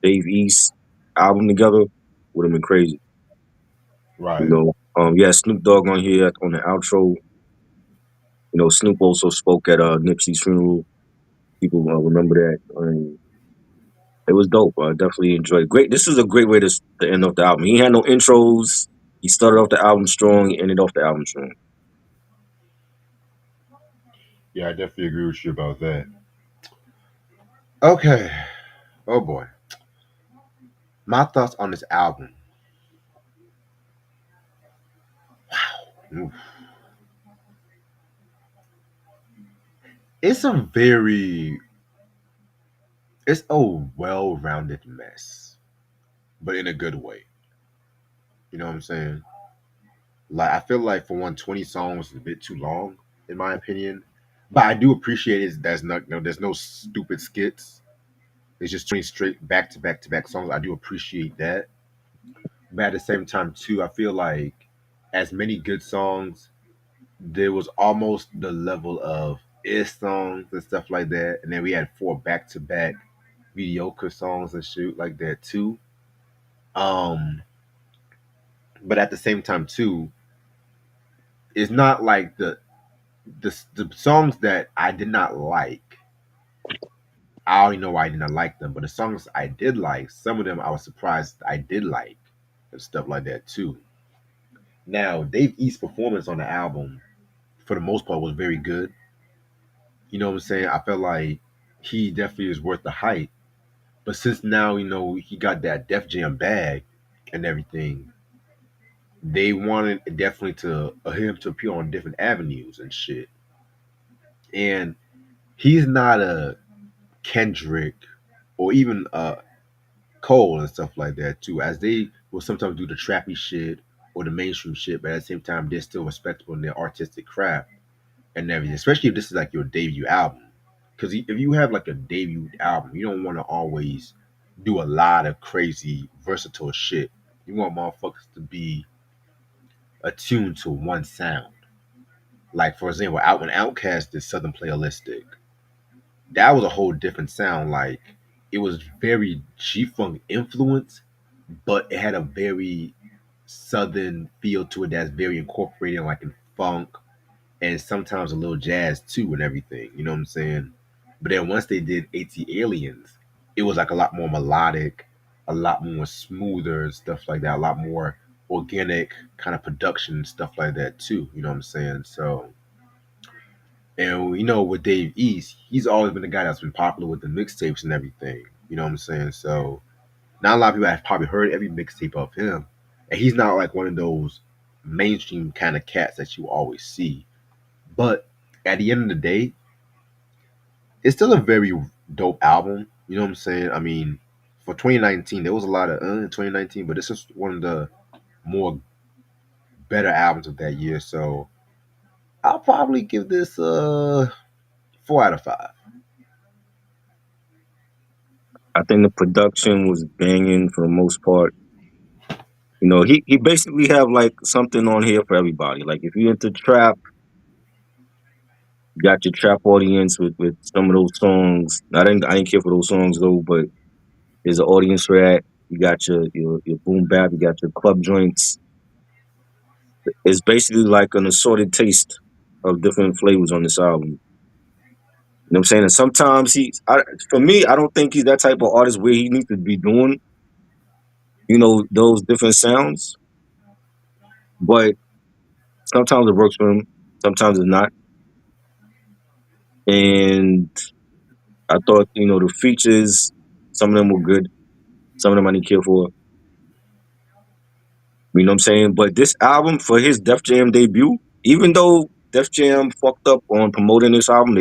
Dave East album together. Would have been crazy. Right. Yeah, Snoop Dogg on here on the outro. Snoop also spoke at Nipsey's funeral. People remember that. It was dope. I definitely enjoyed it. Great. This is a great way to end off the album. He had no intros. He started off the album strong. He ended off the album strong. Yeah, I definitely agree with you about that. Okay. Oh boy. My thoughts on this album. Oof. It's a very it's a well-rounded mess, but in a good way. You know what I'm saying? Like I feel like for 120 songs is a bit too long, in my opinion. But I do appreciate it. There's no stupid skits. It's just 20 straight back to back to back songs. I do appreciate that. But at the same time, too, I feel like as many good songs, there was almost the level of is songs and stuff like that. And then we had four back to back mediocre songs and shit like that too. Um, but at the same time, too, it's not like the songs that I did not like. I already know why I did not like them, but the songs I did like, some of them I was surprised I did like and stuff like that too. Now, Dave East's performance on the album, for the most part, was very good. You know what I'm saying? I felt like he definitely is worth the hype. But since now, he got that Def Jam bag and everything, they wanted definitely to him to appear on different avenues and shit. And he's not a Kendrick or even Cole and stuff like that too, as they will sometimes do the trappy shit or the mainstream shit, but at the same time they're still respectable in their artistic craft and everything. Especially if this is like your debut album, because if you have like a debut album, you don't want to always do a lot of crazy versatile shit. You want motherfuckers to be attuned to one sound. Like for example, out when Outkast did Southern Playalistic, that was a whole different sound. Like it was very G Funk influence, but it had a very southern feel to it that's very incorporated like in funk and sometimes a little jazz too and everything. You know what I'm saying? But then once they did AT Aliens, it was like a lot more melodic, a lot more smoother and stuff like that, a lot more organic kind of production and stuff like that too. You know what I'm saying? So and with Dave East, he's always been the guy that's been popular with the mixtapes and everything. You know what I'm saying? So not a lot of people have probably heard every mixtape of him. And he's not like one of those mainstream kind of cats that you always see. But at the end of the day, it's still a very dope album. You know what I'm saying? I mean, for 2019, there was a lot of in 2019, but this is one of the more better albums of that year. So I'll probably give this 4 out of 5. I think the production was banging for the most part. You know, he basically have like something on here for everybody. Like if you into trap, you got your trap audience with some of those songs. I didn't care for those songs though, but there's an audience for that. You got your boom bap, you got your club joints. It's basically like an assorted taste of different flavors on this album. You know what I'm saying? And sometimes for me, I don't think he's that type of artist where he needs to be doing, those different sounds. But sometimes it works for him, sometimes it's not. And I thought, the features, some of them were good, some of them I didn't care for. You know what I'm saying? But this album for his Def Jam debut, even though Def Jam fucked up on promoting this album,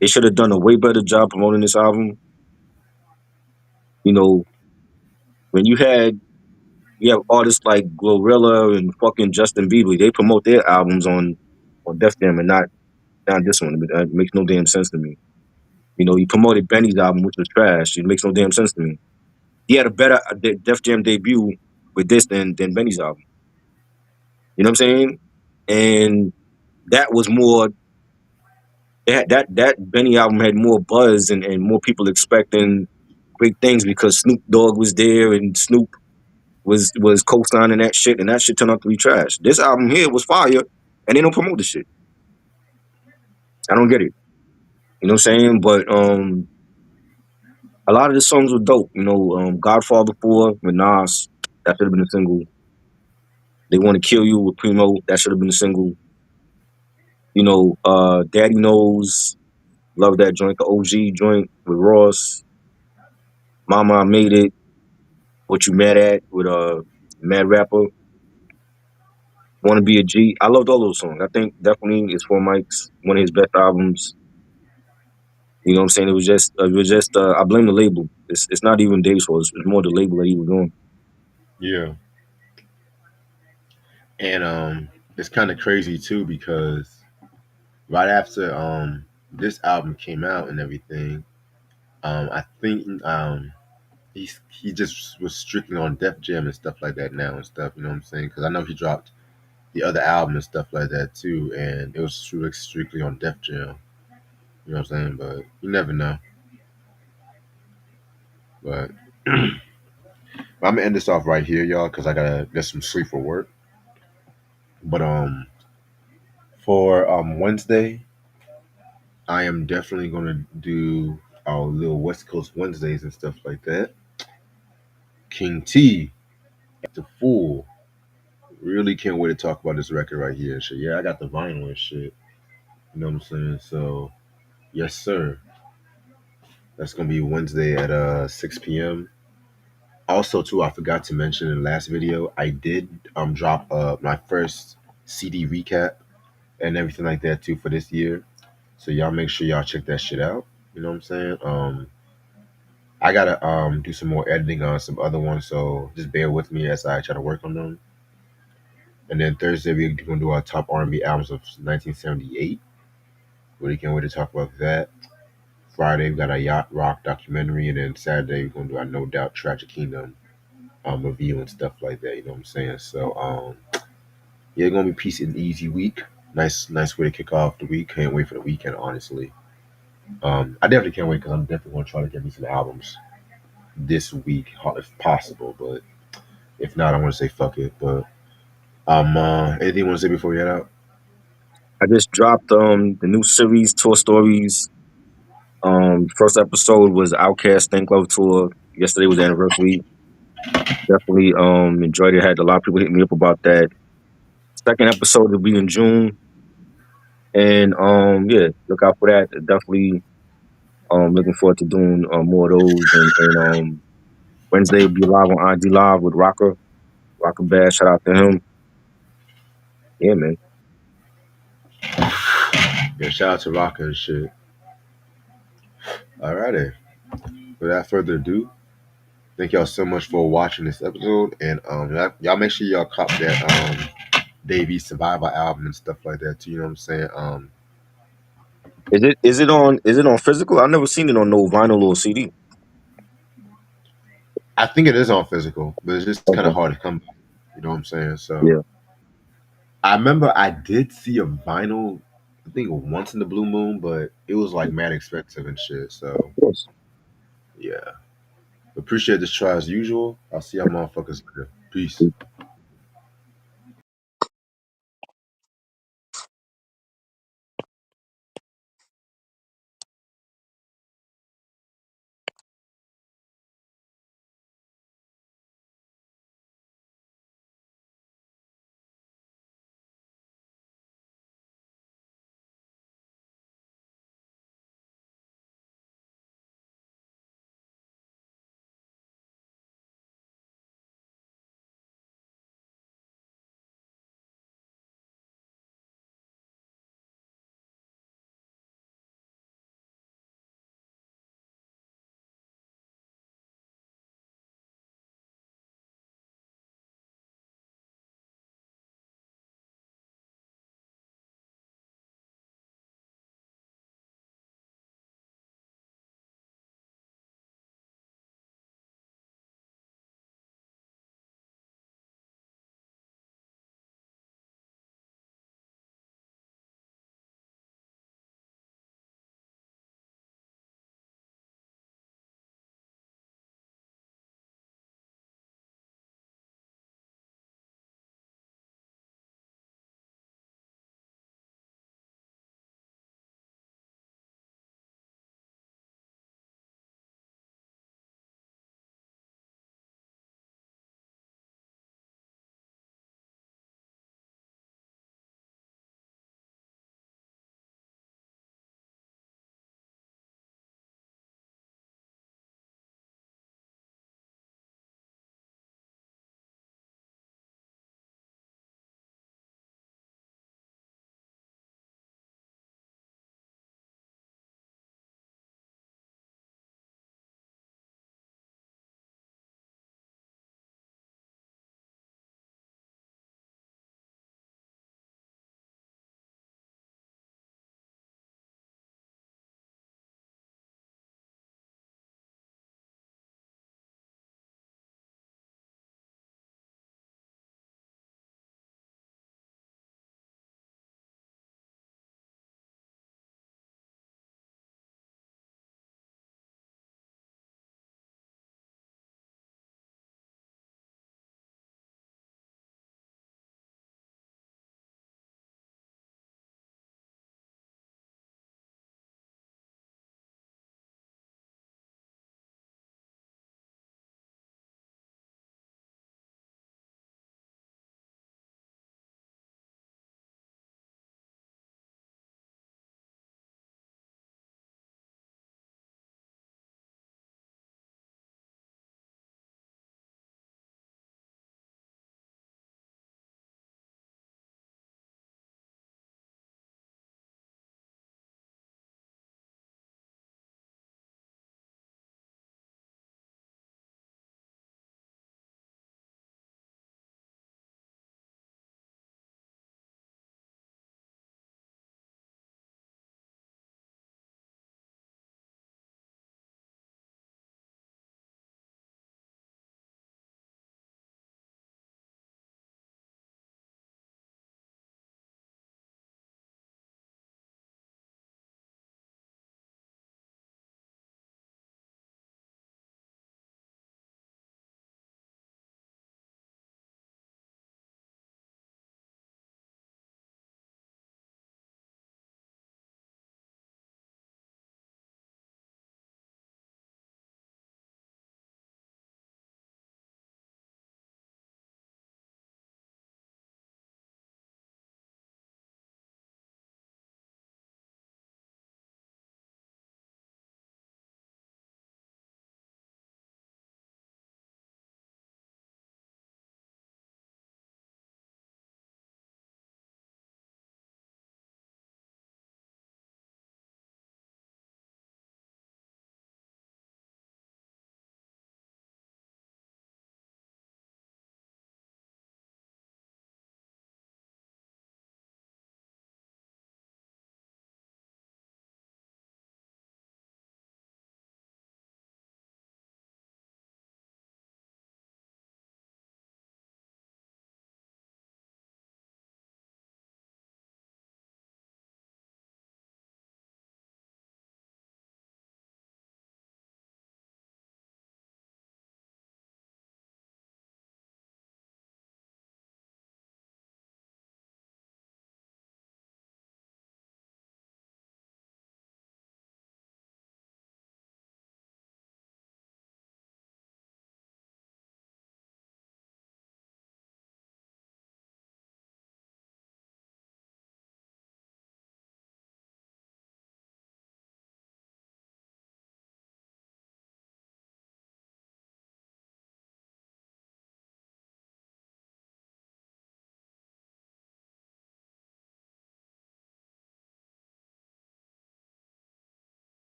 they should have done a way better job promoting this album. You know, when you have artists like Glorilla and fucking Justin Bieber, they promote their albums on Def Jam and not this one. It makes no damn sense to me. He promoted Benny's album, which was trash. It makes no damn sense to me. He had a better Def Jam debut with this than Benny's album. You know what I'm saying? And that was more. That Benny album had more buzz and more people expecting great things because Snoop Dogg was there and Snoop was co-signing that shit, and that shit turned out to be trash. This album here was fire, and they don't promote the shit. I don't get it. You know what I'm saying? But a lot of the songs were dope. Godfather 4 with Nas, that should have been a single. They Want to Kill You with Primo, that should have been a single. Daddy Knows, love that joint. The OG joint with Ross. Mama I Made It, What You Mad At with Mad Rapper. Wanna Be a G. I loved all those songs. I think definitely it's for Mike's one of his best albums. You know what I'm saying? It was just I blame the label. It's not even Dave's fault. It's more the label that he was doing. Yeah. And it's kind of crazy too because right after this album came out and everything, I think he just was strictly on Def Jam and stuff like that now and stuff. You know what I'm saying? Because I know he dropped the other album and stuff like that too, and it was strictly on Def Jam. You know what I'm saying? But you never know. But I'm gonna end this off right here, y'all, because I gotta get some sleep for work. But for Wednesday, I am definitely gonna do our little West Coast Wednesdays and stuff like that. King T, the Fool. Really can't wait to talk about this record right here. So yeah, I got the vinyl and shit. You know what I'm saying? So yes, sir. That's gonna be Wednesday at 6 p.m. Also, too, I forgot to mention in the last video, I did drop my first CD recap and everything like that too for this year. So y'all make sure y'all check that shit out. You know what I'm saying? I gotta do some more editing on some other ones, so just bear with me as I try to work on them. And then Thursday we're gonna do our top R&B albums of 1978. Really can't wait to talk about that. Friday we got a yacht rock documentary, and then Saturday we're gonna do our No Doubt Tragic Kingdom review and stuff like that. You know what I'm saying? So yeah, it's gonna be peace and easy week. Nice way to kick off the week. Can't wait for the weekend, honestly. I definitely can't wait because I'm definitely gonna try to get me some albums this week if possible. But if not, I want to say fuck it. But anything you want to say before we head out? I just dropped the new series, Tour Stories. First episode was Outcast Think Love Tour. Yesterday was the anniversary. Definitely enjoyed it. Had a lot of people hit me up about that. Second episode will be in June. And yeah, look out for that. Definitely looking forward to doing more of those. And Wednesday will be live on IG Live with Rocker Bass. Shout out to him. Yeah, man. Yeah, shout out to Rocker and shit. Alrighty. Without further ado, thank y'all so much for watching this episode, and y'all make sure y'all cop that Davey Survivor album and stuff like that too. You know what I'm saying? Is it on physical? I've never seen it on no vinyl or CD. I think it is on physical, but it's just kind of Okay. hard to come by. You know what I'm saying? So Yeah. I remember I did see a vinyl, I think once in the blue moon, but it was like mad expensive and shit. Of So course. yeah. Appreciate this try as usual. I'll see y'all motherfuckers later. Peace.